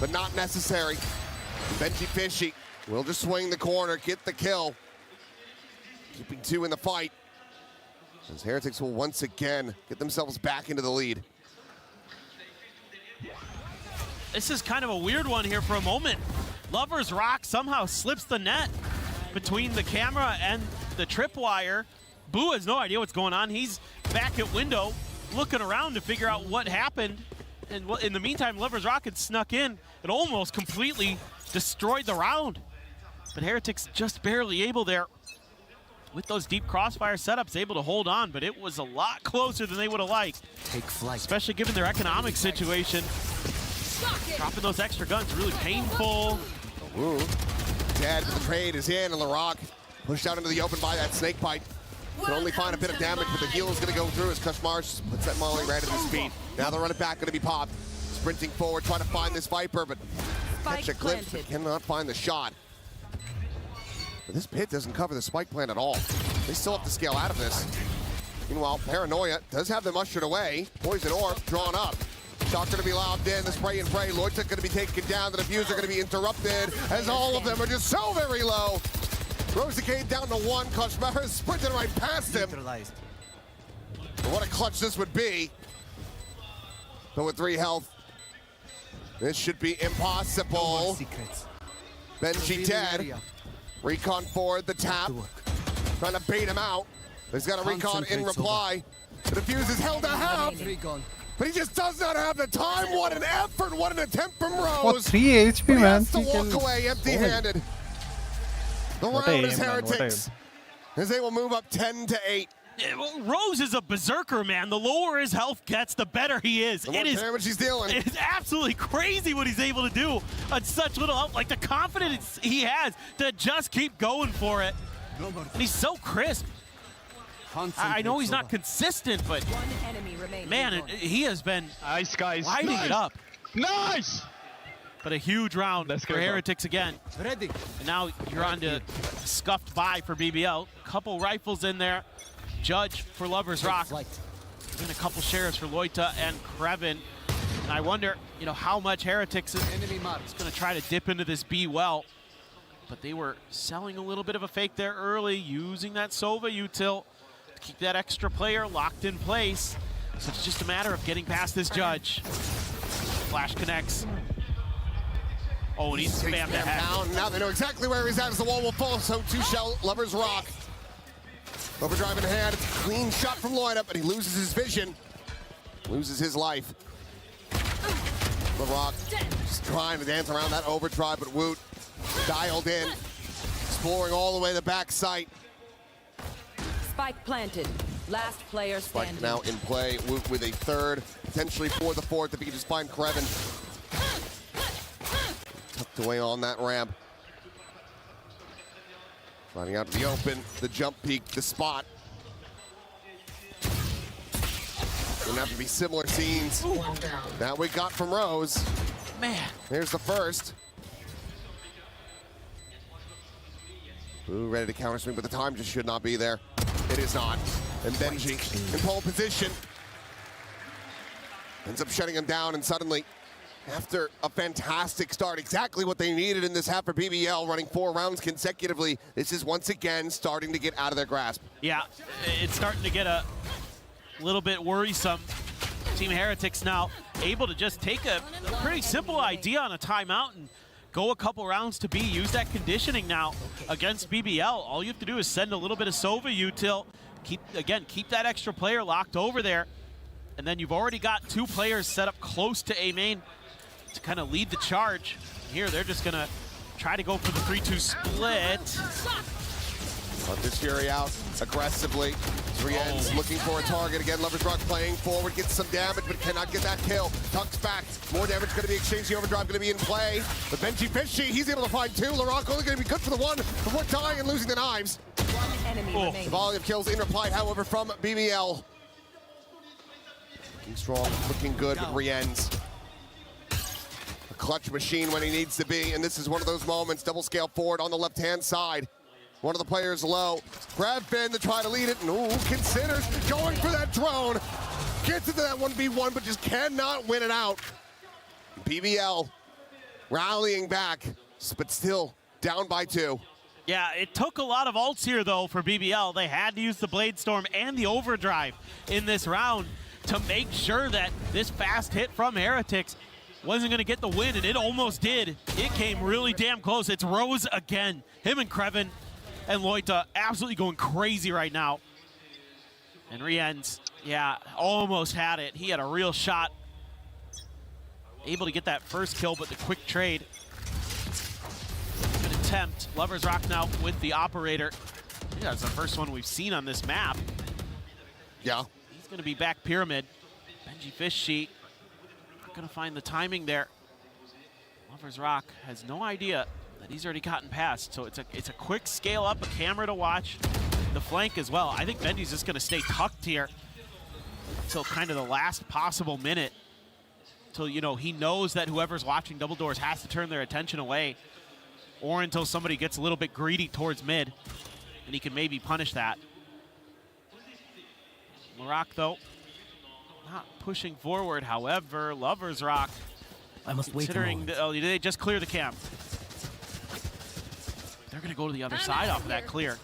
Speaker 5: but not necessary. Benji Fishy will just swing the corner, get the kill. Keeping two in the fight. As Heretics will once again get themselves back into the lead.
Speaker 6: This is kind of a weird one here for a moment. Lovers Rock somehow slips the net between the camera and the tripwire. Boo has no idea what's going on. He's back at window looking around to figure out what happened. And in the meantime, Lovers Rock had snuck in and almost completely destroyed the round. But Heretics just barely able there. With those deep crossfire setups, able to hold on, but it was a lot closer than they would have liked.
Speaker 14: Take flight.
Speaker 6: Especially given their economic situation. Dropping those extra guns, really painful.
Speaker 5: Ooh. Dead, but the trade is in, and Laroc pushed out into the open by that snake bite. Can only find a bit of damage, but the heal is going to go through as Kushmar puts that Molly right at his feet. Now the run it back going to be popped. Sprinting forward, trying to find this Viper, but catch a glimpse, but cannot find the shot. But this pit doesn't cover the spike plant at all. They still have to scale out of this. Meanwhile, Paranoia does have them ushered away. Poison Orb drawn up. Shot going to be lobbed in, the spray and pray. Loita going to be taken down, the diffuser going to be interrupted as all of them are just so very low. Rosicade down to one, Kushmar is sprinting right past him. But what a clutch this would be. But with 3 health, this should be impossible. Benji dead. Recon forward, the tap. Trying to bait him out. He's got a recon in reply. The diffuse is held to half. But he just does not have the time. What an effort, what an attempt from Rose.
Speaker 8: What 3 HP,
Speaker 5: but he
Speaker 8: man.
Speaker 5: has to walk away empty-handed. The round is Heretics, as they will move up 10-8.
Speaker 6: Yeah, well, Rose is a berserker, man. The lower his health gets, the better he is.
Speaker 5: The more damage he's dealing.
Speaker 6: It is absolutely crazy what he's able to do on such little health. Like the confidence he has to just keep going for it. And he's so crisp. I know he's not consistent, but man, he has been lighting it up.
Speaker 7: Nice!
Speaker 6: But a huge round for Heretics again. And now you're on to scuffed by for BBL. Couple rifles in there. Judge for Lovers Rock. Been a couple shares for Loita and Kreven. And I wonder, how much Heretics is going to try to dip into this B well. But they were selling a little bit of a fake there early, using that Sova util to keep that extra player locked in place. So it's just a matter of getting past this judge. Flash connects. Oh, and he's spammed ahead.
Speaker 5: Now they know exactly where he's at as the wall will fall. So two shell, Lovers Rock. Overdrive in hand, it's a clean shot from Loita, but he loses his vision. Loses his life. The Rock just trying to dance around that overdrive, but Woot dialed in, exploring all the way to the back site.
Speaker 9: Spike planted. Last player standing.
Speaker 5: Spike now in play. Woot with a third, potentially for the fourth if he can just find Kreven. Tucked away on that ramp. Finding out to the open, the jump peak, the spot. Gonna have to be similar scenes that we got from Rose.
Speaker 6: Man.
Speaker 5: Here's the first. Ooh, ready to counter swing, but the time just should not be there. It is not. And Benji in pole position. Ends up shutting him down, and suddenly, after a fantastic start, exactly what they needed in this half for BBL, running 4 rounds consecutively, this is once again starting to get out of their grasp.
Speaker 6: Yeah, it's starting to get a little bit worrisome. Team Heretics now able to just take a pretty simple idea on a timeout and go a couple rounds to B. Use that conditioning now against BBL. All you have to do is send a little bit of Sova util. Keep that extra player locked over there. And then you've already got 2 players set up close to A main to kind of lead the charge. Here, they're just gonna try to go for the 3-2 split.
Speaker 5: Hunter's Fury out aggressively. Rien's looking for a target again. Lovers Rock playing forward, gets some damage, but cannot get that kill. Tucks back. More damage going to be exchanged. The overdrive going to be in play. But Benji Fishy, he's able to find 2. LaRock only going to be good for the 1 before dying and losing the knives. The volume of kills in reply, however, from BBL. Looking strong, looking good, but Rien's a clutch machine when he needs to be, and this is one of those moments. Double scale forward on the left-hand side. One of the players low. Grab Ben to try to lead it, and considers going for that drone. Gets into that 1v1, but just cannot win it out. BBL rallying back, but still down by 2.
Speaker 6: Yeah, it took a lot of ults here, though, for BBL. They had to use the Blade Storm and the Overdrive in this round to make sure that this fast hit from Heretics wasn't going to get the win, and it almost did. It came really damn close. It's Rose again. Him and Kreven and Loita absolutely going crazy right now. And Rien's, yeah, almost had it. He had a real shot. Able to get that first kill, but the quick trade. Good attempt. Lovers Rock now with the operator. Yeah, that's the first one we've seen on this map.
Speaker 5: Yeah.
Speaker 6: He's going to be back pyramid. Benji Fishy not going to find the timing there. Lovers Rock has no idea that he's already gotten past. So it's a quick scale up, a camera to watch. The flank as well. I think Benji's just going to stay tucked here until kind of the last possible minute. Until, he knows that whoever's watching Double Doors has to turn their attention away. Or until somebody gets a little bit greedy towards mid. And he can maybe punish that. LaRock, though, not pushing forward. However, Lovers Rock,
Speaker 14: I must wait.
Speaker 6: Considering, they just clear the camp. They're going to go to the other side off of that clear.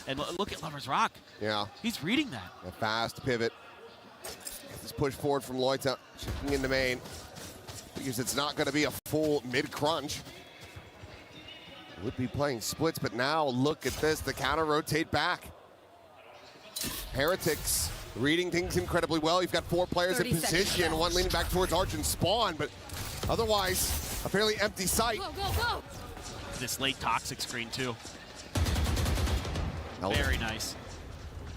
Speaker 6: And look at Lovers Rock.
Speaker 5: Yeah.
Speaker 6: He's reading that.
Speaker 5: A fast pivot. This push forward from Loita, checking into main. Because it's not going to be a full mid-crunch. Would be playing splits, but now look at this. The counter rotate back. Heretics reading things incredibly well. You've got 4 players in position, one leaning back towards Arch and Spawn, but otherwise a fairly empty site.
Speaker 2: Go, go, go!
Speaker 6: This late toxic screen too.
Speaker 5: Elder.
Speaker 6: Very nice.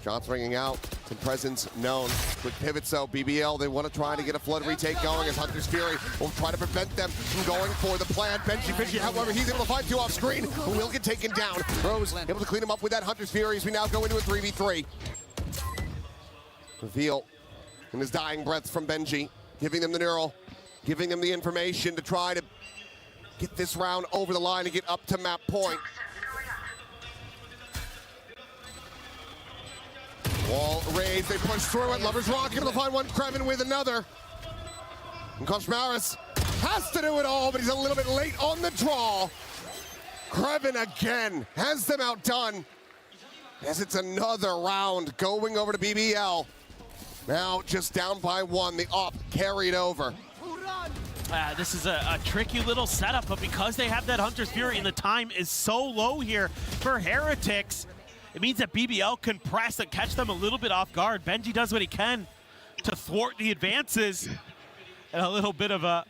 Speaker 5: Shots ringing out, some presence known. Quick pivot, so BBL, they want to try to get a flood retake going as Hunter's Fury will try to prevent them from going for the plan. Benji Fishy, however, he's able to find 2 off screen, who will get taken down. Rose able to clean him up with that Hunter's Fury as we now go into a 3v3. Reveal in his dying breath from Benji, giving them the neural, giving them the information to try to get this round over the line and get up to map point. Wall raised, they push through it. Lovers Rock able to find one, Krevin with another. And Koshmaris has to do it all, but he's a little bit late on the draw. Krevin again has them outdone. As it's another round going over to BBL. Now just down by one, the up carried over.
Speaker 6: This is a tricky little setup, but because they have that Hunter's Fury and the time is so low here for Heretics, it means that BBL can press and catch them a little bit off guard. Benji does what he can to thwart the advances. And a little bit of a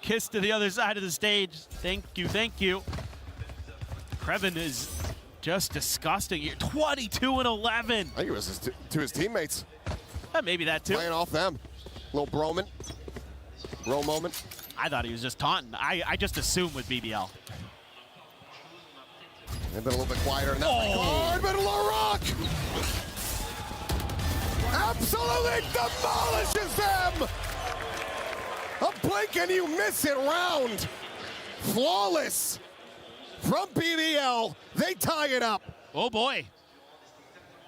Speaker 6: kiss to the other side of the stage. Thank you, thank you. Krevin is just disgusting here. 22-11.
Speaker 5: I think it was to his teammates.
Speaker 6: Maybe that too.
Speaker 5: Playing off them. Little bro moment.
Speaker 6: I thought he was just taunting. I just assumed with BBL.
Speaker 5: They've been a little bit quieter in that regard, but LaRock absolutely demolishes them! A blink and you miss it round. Flawless from BBL. They tie it up.
Speaker 6: Oh boy.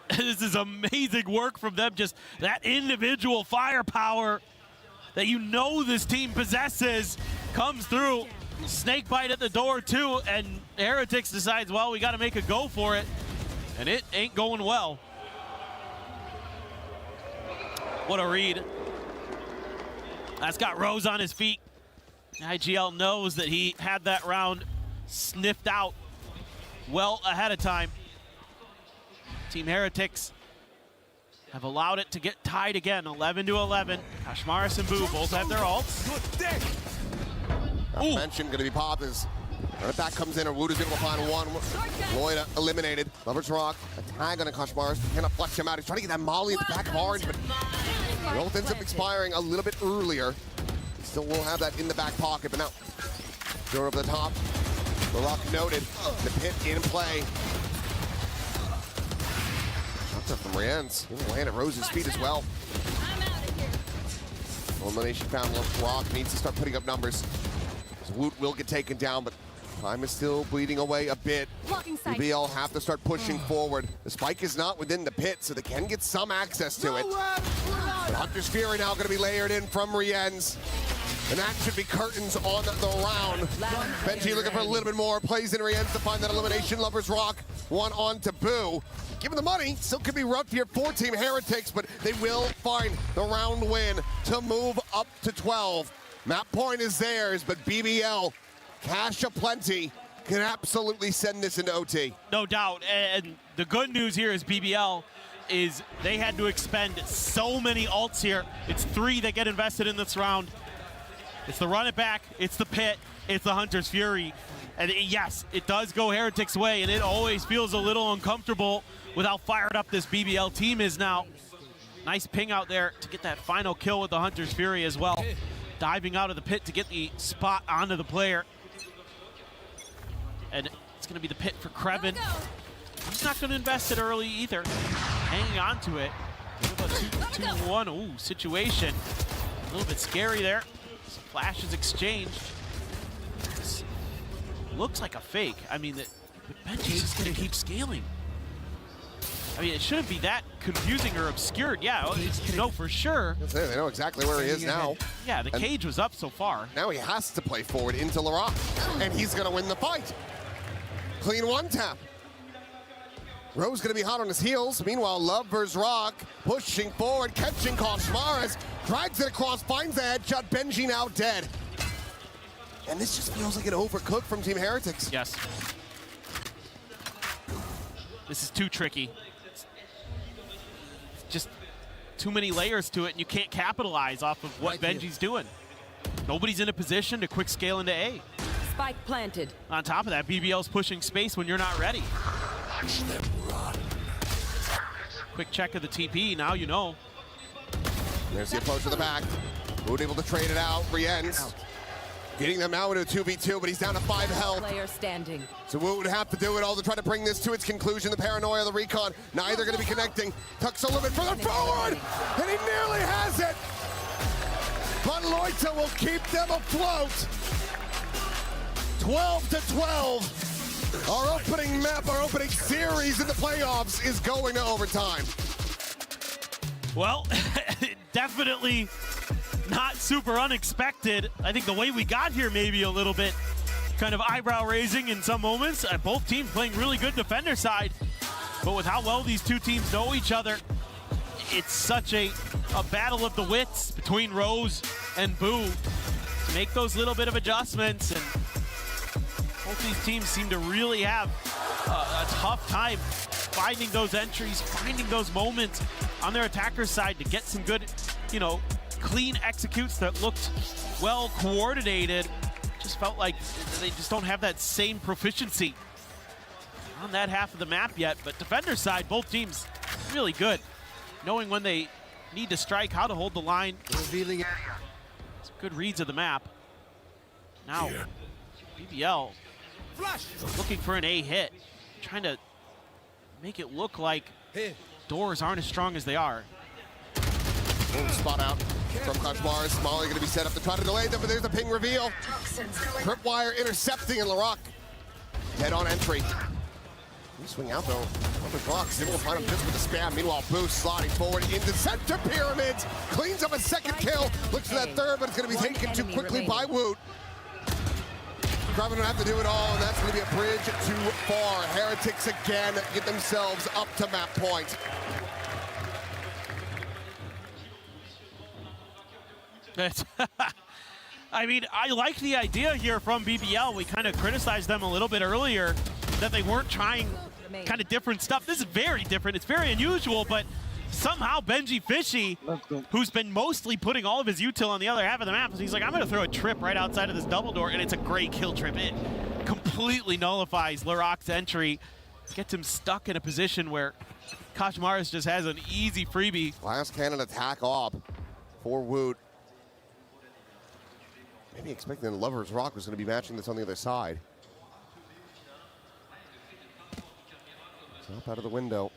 Speaker 6: This is amazing work from them. Just that individual firepower that you know this team possesses comes through. Snake bite at the door too, and Heretics decides, well, we got to make a go for it, and it ain't going well. What a read. That's got Rose on his feet. IGL knows that he had that round sniffed out well ahead of time. Team Heretics have allowed it to get tied again, 11-11. Koshmaris and Boo both have their ults.
Speaker 5: Mention going to be popped as that comes in, and Wood is able to find one. Lloyd eliminated. Lovers Rock, a tag on a Koshmaris. Cannot flex him out. He's trying to get that molly in the back of Orange, but the ult ends up expiring a little bit earlier. He still will have that in the back pocket, but now throw it over the top. LaRock noted. The pit in play. Shots up from Rienz. He'll land at Rose's feet as well. Elimination found. LaRock needs to start putting up numbers. Woot will get taken down, but time is still bleeding away a bit. BBL have to start pushing forward. The spike is not within the pit, so they can get some access to it. But Hunter's Fury now going to be layered in from Rienz. And that should be curtains on the round. Benji looking for a little bit more. Plays in Rienz to find that elimination. Lovers Rock, one on to Boo. Given the money, still could be rough here for Team Heretics, but they will find the round win to move up to 12. Map point is theirs, but BBL, cash aplenty, can absolutely send this into OT.
Speaker 6: No doubt, and the good news here is BBL is they had to expend so many ults here. It's 3 that get invested in this round. It's the run it back, it's the pit, it's the Hunter's Fury. And yes, it does go Heretics' way, and it always feels a little uncomfortable with how fired up this BBL team is now. Nice ping out there to get that final kill with the Hunter's Fury as well. Diving out of the pit to get the spot onto the player. And it's going to be the pit for Krevin. He's not going to invest it early either. Hanging on to it. A 2-1 situation. A little bit scary there. Some flashes exchanged. This looks like a fake. I mean, Benji's just going to keep scaling. I mean, it shouldn't be that confusing or obscured. Yeah, you know for sure.
Speaker 5: They know exactly where he is now.
Speaker 6: Yeah, the cage was up so far.
Speaker 5: Now he has to play forward into LaRock, and he's going to win the fight. Clean one tap. Rose going to be hot on his heels. Meanwhile, Lovers Rock pushing forward, catching Koshmaris, drags it across, finds the headshot. Benji now dead. And this just feels like an overcook from Team Heretics.
Speaker 6: Yes. This is too tricky. Just too many layers to it, and you can't capitalize off of what Benji's doing. Nobody's in a position to quick scale into A.
Speaker 9: Spike planted.
Speaker 6: On top of that, BBL's pushing space when you're not ready.
Speaker 16: Watch them run.
Speaker 6: Quick check of the TP, now you know.
Speaker 5: There's the approach to the back. Wood able to trade it out. Rienz getting them now into a 2v2, but he's down to 5 health.
Speaker 9: Player standing.
Speaker 5: So Wood would have to do it all to try to bring this to its conclusion. The paranoia, the recon, neither going to be connecting. Tucks a little bit further forward, and he nearly has it. But Loita will keep them afloat. 12-12. Our opening map, our opening series in the playoffs is going to overtime.
Speaker 6: Well, definitely not super unexpected. I think the way we got here maybe a little bit kind of eyebrow raising in some moments. Both teams playing really good defender side, but with how well these two teams know each other, it's such a battle of the wits between Rose and Boo to make those little bit of adjustments, and both these teams seem to really have a tough time finding those entries, finding those moments on their attacker side to get some good, you know, clean executes that looked well coordinated. Just felt like they just don't have that same proficiency on that half of the map yet. But defender side, both teams really good, knowing when they need to strike, how to hold the line.
Speaker 5: Revealing area.
Speaker 6: Some good reads of the map. Now, BBL looking for an A hit, trying to make it look like doors aren't as strong as they are.
Speaker 5: Spot out from Kashmars. Molly going to be set up to try to delay them, but there's a ping reveal. Tripwire intercepting, and LaRock head on entry. Swing out though. On the clock, Sybil will find him just with the spam. Meanwhile, Boost sliding forward into center pyramids. Cleans up a second kill. Looks for that third, but it's going to be taken too quickly by Woot. Kraven don't have to do it all, and that's going to be a bridge too far. Heretics again get themselves up to map point.
Speaker 6: I mean, I like the idea here from BBL. We kind of criticized them a little bit earlier that they weren't trying kind of different stuff. This is very different. It's very unusual, but somehow Benji Fishy, who's been mostly putting all of his util on the other half of the map, he's like, I'm going to throw a trip right outside of this double door, and it's a great kill trip. It completely nullifies LaRock's entry, gets him stuck in a position where Kashmaris just has an easy freebie.
Speaker 5: Last cannon attack op for Woot. Maybe expecting that Lover's Rock was going to be matching this on the other side. Up out of the window.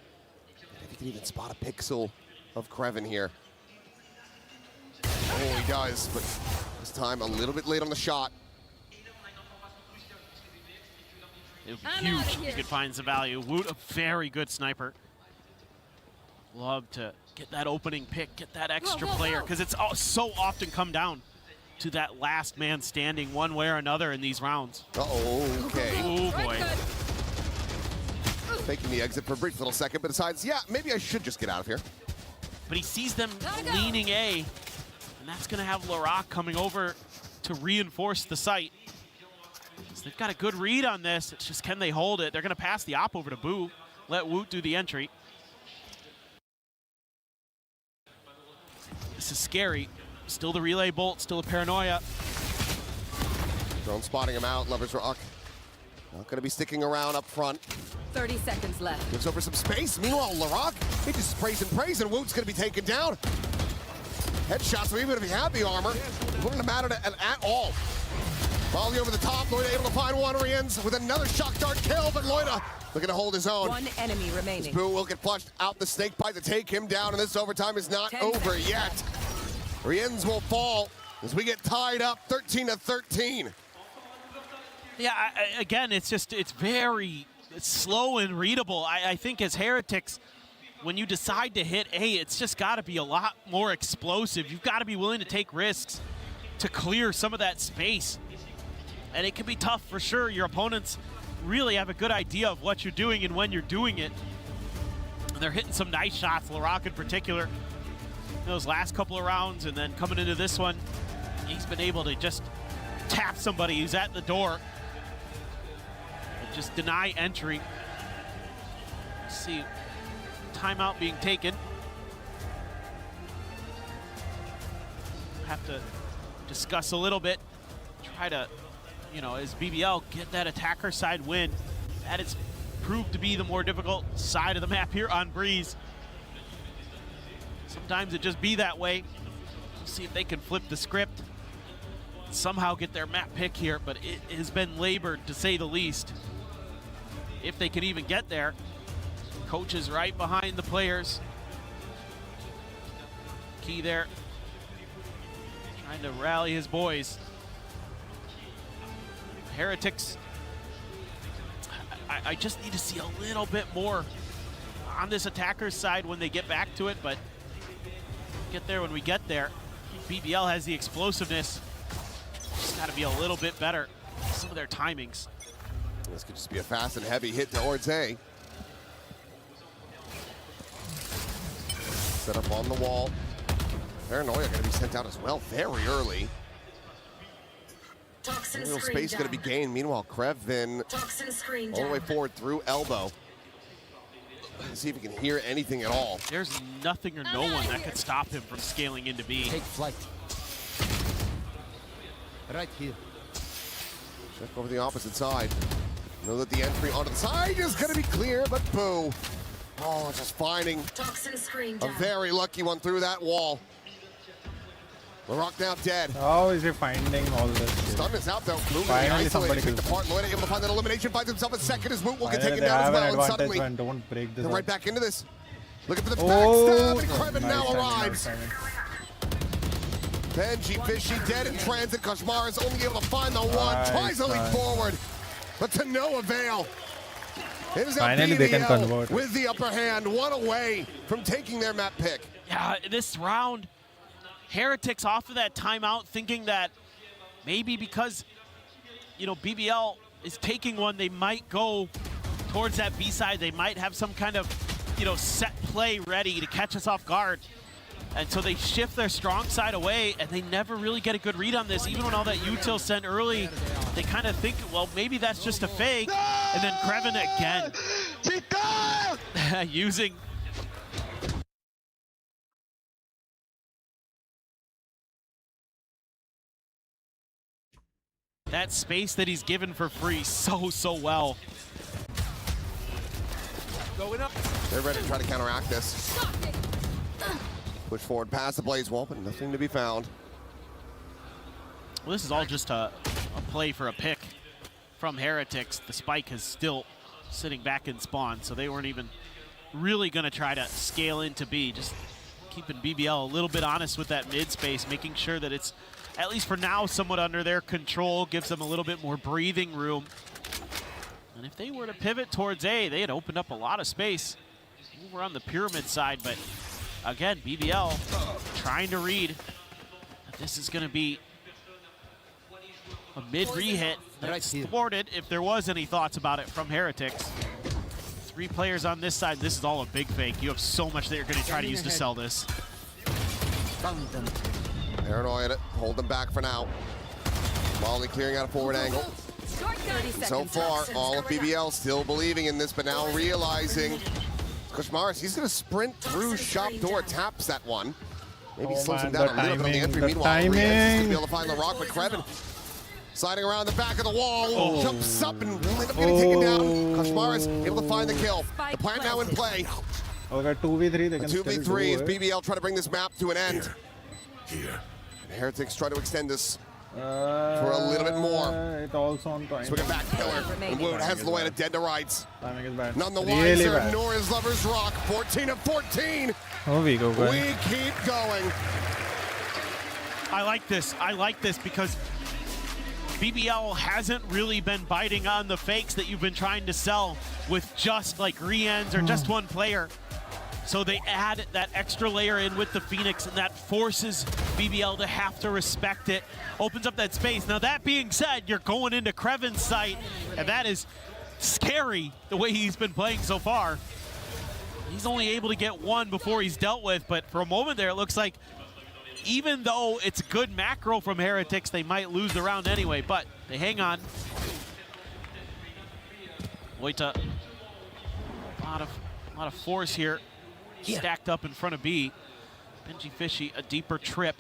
Speaker 5: If he can even spot a pixel of Kreven here. Oh, he does, but this time a little bit late on the shot.
Speaker 6: It would be huge if he could find some value. Woot, a very good sniper. Love to get that opening pick, get that extra player, because it's so often come down to that last man standing one way or another in these rounds.
Speaker 5: Uh-oh, okay.
Speaker 6: Oh, boy.
Speaker 5: Taking the exit for a brief little second, but decides, yeah, maybe I should just get out of here.
Speaker 6: But he sees them leaning A, and that's going to have LaRock coming over to reinforce the site. So they've got a good read on this. It's just, can they hold it? They're going to pass the op over to Boo, let Woot do the entry. This is scary. Still the relay bolt, still a paranoia.
Speaker 5: Drone spotting him out. Lover's Rock not going to be sticking around up front.
Speaker 9: 30 seconds left.
Speaker 5: Gives over some space. Meanwhile, LaRock, he just sprays and prays, and Woot's going to be taken down. Headshot, so even if he had the armor, it wouldn't have mattered at all. Volley over the top. Loida able to find one. Riens with another shock dart kill, but Loida looking to hold his own.
Speaker 9: One enemy remaining.
Speaker 5: Boo will get flushed out the snake bite to take him down, and this overtime is not over yet. Riens will fall as we get tied up 13-13.
Speaker 6: Yeah, again, it's very slow and readable. I think as Heretics, when you decide to hit A, it's just got to be a lot more explosive. You've got to be willing to take risks to clear some of that space. And it can be tough for sure. Your opponents really have a good idea of what you're doing and when you're doing it. And they're hitting some nice shots, LaRock in particular, those last couple of rounds, and then coming into this one, he's been able to just tap somebody who's at the door and just deny entry. Let's see, timeout being taken. Have to discuss a little bit, try to, as BBL get that attacker side win. That has proved to be the more difficult side of the map here on Breeze. Sometimes it just be that way. We'll see if they can flip the script, somehow get their map pick here, but it has been labored to say the least. If they can even get there. Coach is right behind the players. Key there, trying to rally his boys. Heretics, I just need to see a little bit more on this attacker's side when they get back to it, but get there when we get there. BBL has the explosiveness. Just got to be a little bit better. Some of their timings.
Speaker 5: This could just be a fast and heavy hit towards A. Set up on the wall. Paranoia going to be sent out as well very early.
Speaker 10: Toxin
Speaker 5: Real
Speaker 10: screen
Speaker 5: space going to be gained. Meanwhile, Krevin
Speaker 10: Toxin screen
Speaker 5: all the way forward through elbow. Let's see if he can hear anything at all.
Speaker 6: There's nothing or no one that could stop him from scaling into B.
Speaker 14: Take flight. Right here.
Speaker 5: Check over the opposite side. Know that the entry onto the side is going to be clear, but boo. Oh, just finding
Speaker 10: Toxin screen
Speaker 5: a very lucky one through that wall. LaRock now dead.
Speaker 8: How is he finding all this?
Speaker 5: Stun is out though. Blue
Speaker 8: Finally
Speaker 5: isolated, picked apart. Lloyd able to find that elimination, finds himself a second. His Woot will get taken down as well, and suddenly
Speaker 8: don't break this.
Speaker 5: they're right back into this. Looking for the
Speaker 8: Oh,
Speaker 5: backstab, and Krevin
Speaker 8: nice
Speaker 5: now
Speaker 8: timing,
Speaker 5: arrives.
Speaker 8: nice timing.
Speaker 5: Benji Fishy dead in transit. Koshmar is only able to find the one. Tries to leap forward, but to no avail. It is
Speaker 8: Finally they can
Speaker 5: BBL
Speaker 8: convert.
Speaker 5: with the upper hand, one away from taking their map pick.
Speaker 6: Yeah, this round, Heretics off of that timeout, thinking that maybe because, you know, BBL is taking one, they might go towards that B side. They might have some kind of, you know, set play ready to catch us off guard. And so they shift their strong side away, and they never really get a good read on this. Even when all that util sent early, they kind of think, well, maybe that's just a fake. And then Krevin again. Using... that space that he's given for free so well. Going up.
Speaker 5: They're ready to try to counteract this. Push forward past the Blaze Wall, but nothing to be found.
Speaker 6: Well, this is all just a play for a pick from Heretics. The spike is still sitting back in spawn, so they weren't even really going to try to scale into B. Just keeping BBL a little bit honest with that mid space, making sure that it's, at least for now, somewhat under their control, gives them a little bit more breathing room. And if they were to pivot towards A, they had opened up a lot of space over on the pyramid side, but again, BBL trying to read that this is going to be a mid-re-hit that's thwarted if there was any thoughts about it from Heretics. 3 players on this side. This is all a big fake. You have so much that you're going to try to use to sell this.
Speaker 5: Paranoia, hold them back for now. Molly clearing out a forward angle. So far, all of BBL still believing in this, but now realizing Koshmaris, he's going to sprint through shop door, taps that one. Maybe slows him down a little bit on the entry. Meanwhile, he's going to be able to find LaRock, but Krevin sliding around the back of the wall, jumps up and will end up getting taken down. Koshmaris able to find the kill. The plan now in play.
Speaker 8: Okay, 2v3, they can
Speaker 5: 2v3 is BBL trying to bring this map to an end. Heretics try to extend this for a little bit more.
Speaker 8: It also on time.
Speaker 5: Swinging back pillar. And Wood has Loeta dead to rights.
Speaker 8: Timing is bad.
Speaker 5: None the
Speaker 8: Really
Speaker 5: wiser,
Speaker 8: bad.
Speaker 5: nor is Lovers Rock. 14 of 14.
Speaker 8: Oh, we go.
Speaker 5: We keep going.
Speaker 6: I like this because BBL hasn't really been biting on the fakes that you've been trying to sell with just like re-ends or just one player. So they add that extra layer in with the Phoenix, and that forces BBL to have to respect it, opens up that space. Now that being said, you're going into Krevin's site, and that is scary the way he's been playing so far. He's only able to get one before he's dealt with, but for a moment there, it looks like even though it's good macro from Heretics, they might lose the round anyway, but they hang on. Loita, a lot of force here. Stacked up in front of B. Benji Fishy, a deeper trip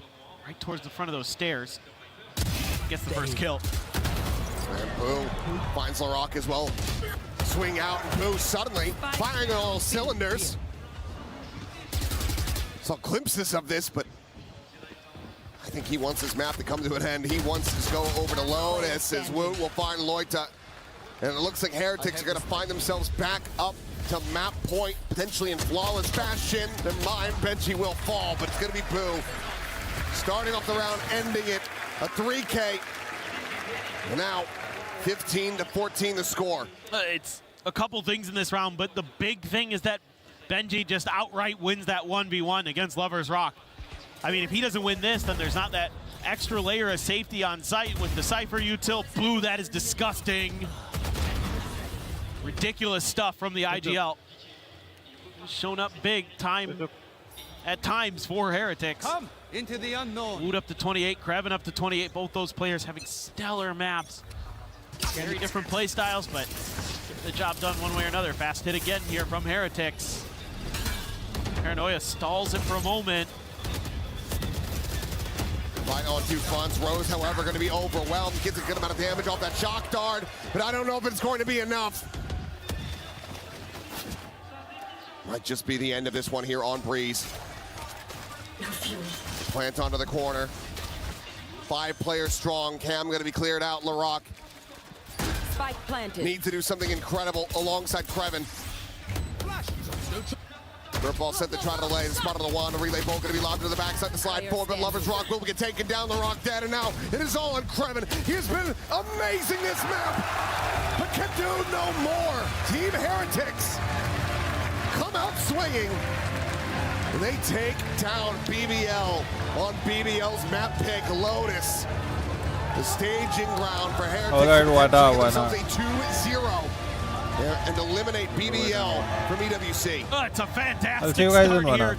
Speaker 6: right towards the front of those stairs. Gets the first kill.
Speaker 5: And Boo finds LaRock as well. Swing out, and Boo suddenly firing on all cylinders. Saw glimpses of this, but I think he wants this map to come to an end. He wants to go over to Lotus as Woot will find Loita. And it looks like Heretics are going to find themselves back up to map point, potentially in flawless fashion. Their mind, Benji will fall, but it's going to be Boo. Starting off the round, ending it, a 3K. And now, 15 to 14 the score.
Speaker 6: a couple things in this round, but the big thing is that Benji just outright wins that 1v1 against Lover's Rock. I mean, if he doesn't win this, then there's not that extra layer of safety on site with the Cypher util. Blue, that is disgusting. Ridiculous stuff from the IGL. Shown up big time at times for Heretics.
Speaker 17: Come into the unknown.
Speaker 6: Wood up to 28, Kraven up to 28. Both those players having stellar maps. Very different play styles, but get the job done one way or another. Fast hit again here from Heretics. Paranoia stalls it for a moment.
Speaker 5: Right on two fronts. Rose, however, going to be overwhelmed. Gets a good amount of damage off that shock dart, but I don't know if it's going to be enough. Might just be the end of this one here on Breeze. Plant onto the corner. 5 players strong. Cam going to be cleared out. Larock
Speaker 9: Spike planted.
Speaker 5: needs to do something incredible alongside Kreven. Third ball sent to try to delay. The spot on the wand. The relay ball going to be lobbed to the backside to slide forward, but Lover's Rock will get taken down. Larock dead, and now it is all on Kreven. He has been amazing this map, but can do no more. Team Heretics come out swinging. They take down BBL on BBL's map pick, Lotus. The staging ground for Heretics.
Speaker 8: Alright, why not?
Speaker 5: A 2-0 and eliminate BBL from EWC.
Speaker 6: Oh, it's a fantastic
Speaker 8: I'll see you guys in
Speaker 6: start
Speaker 8: one
Speaker 6: here.
Speaker 8: hour.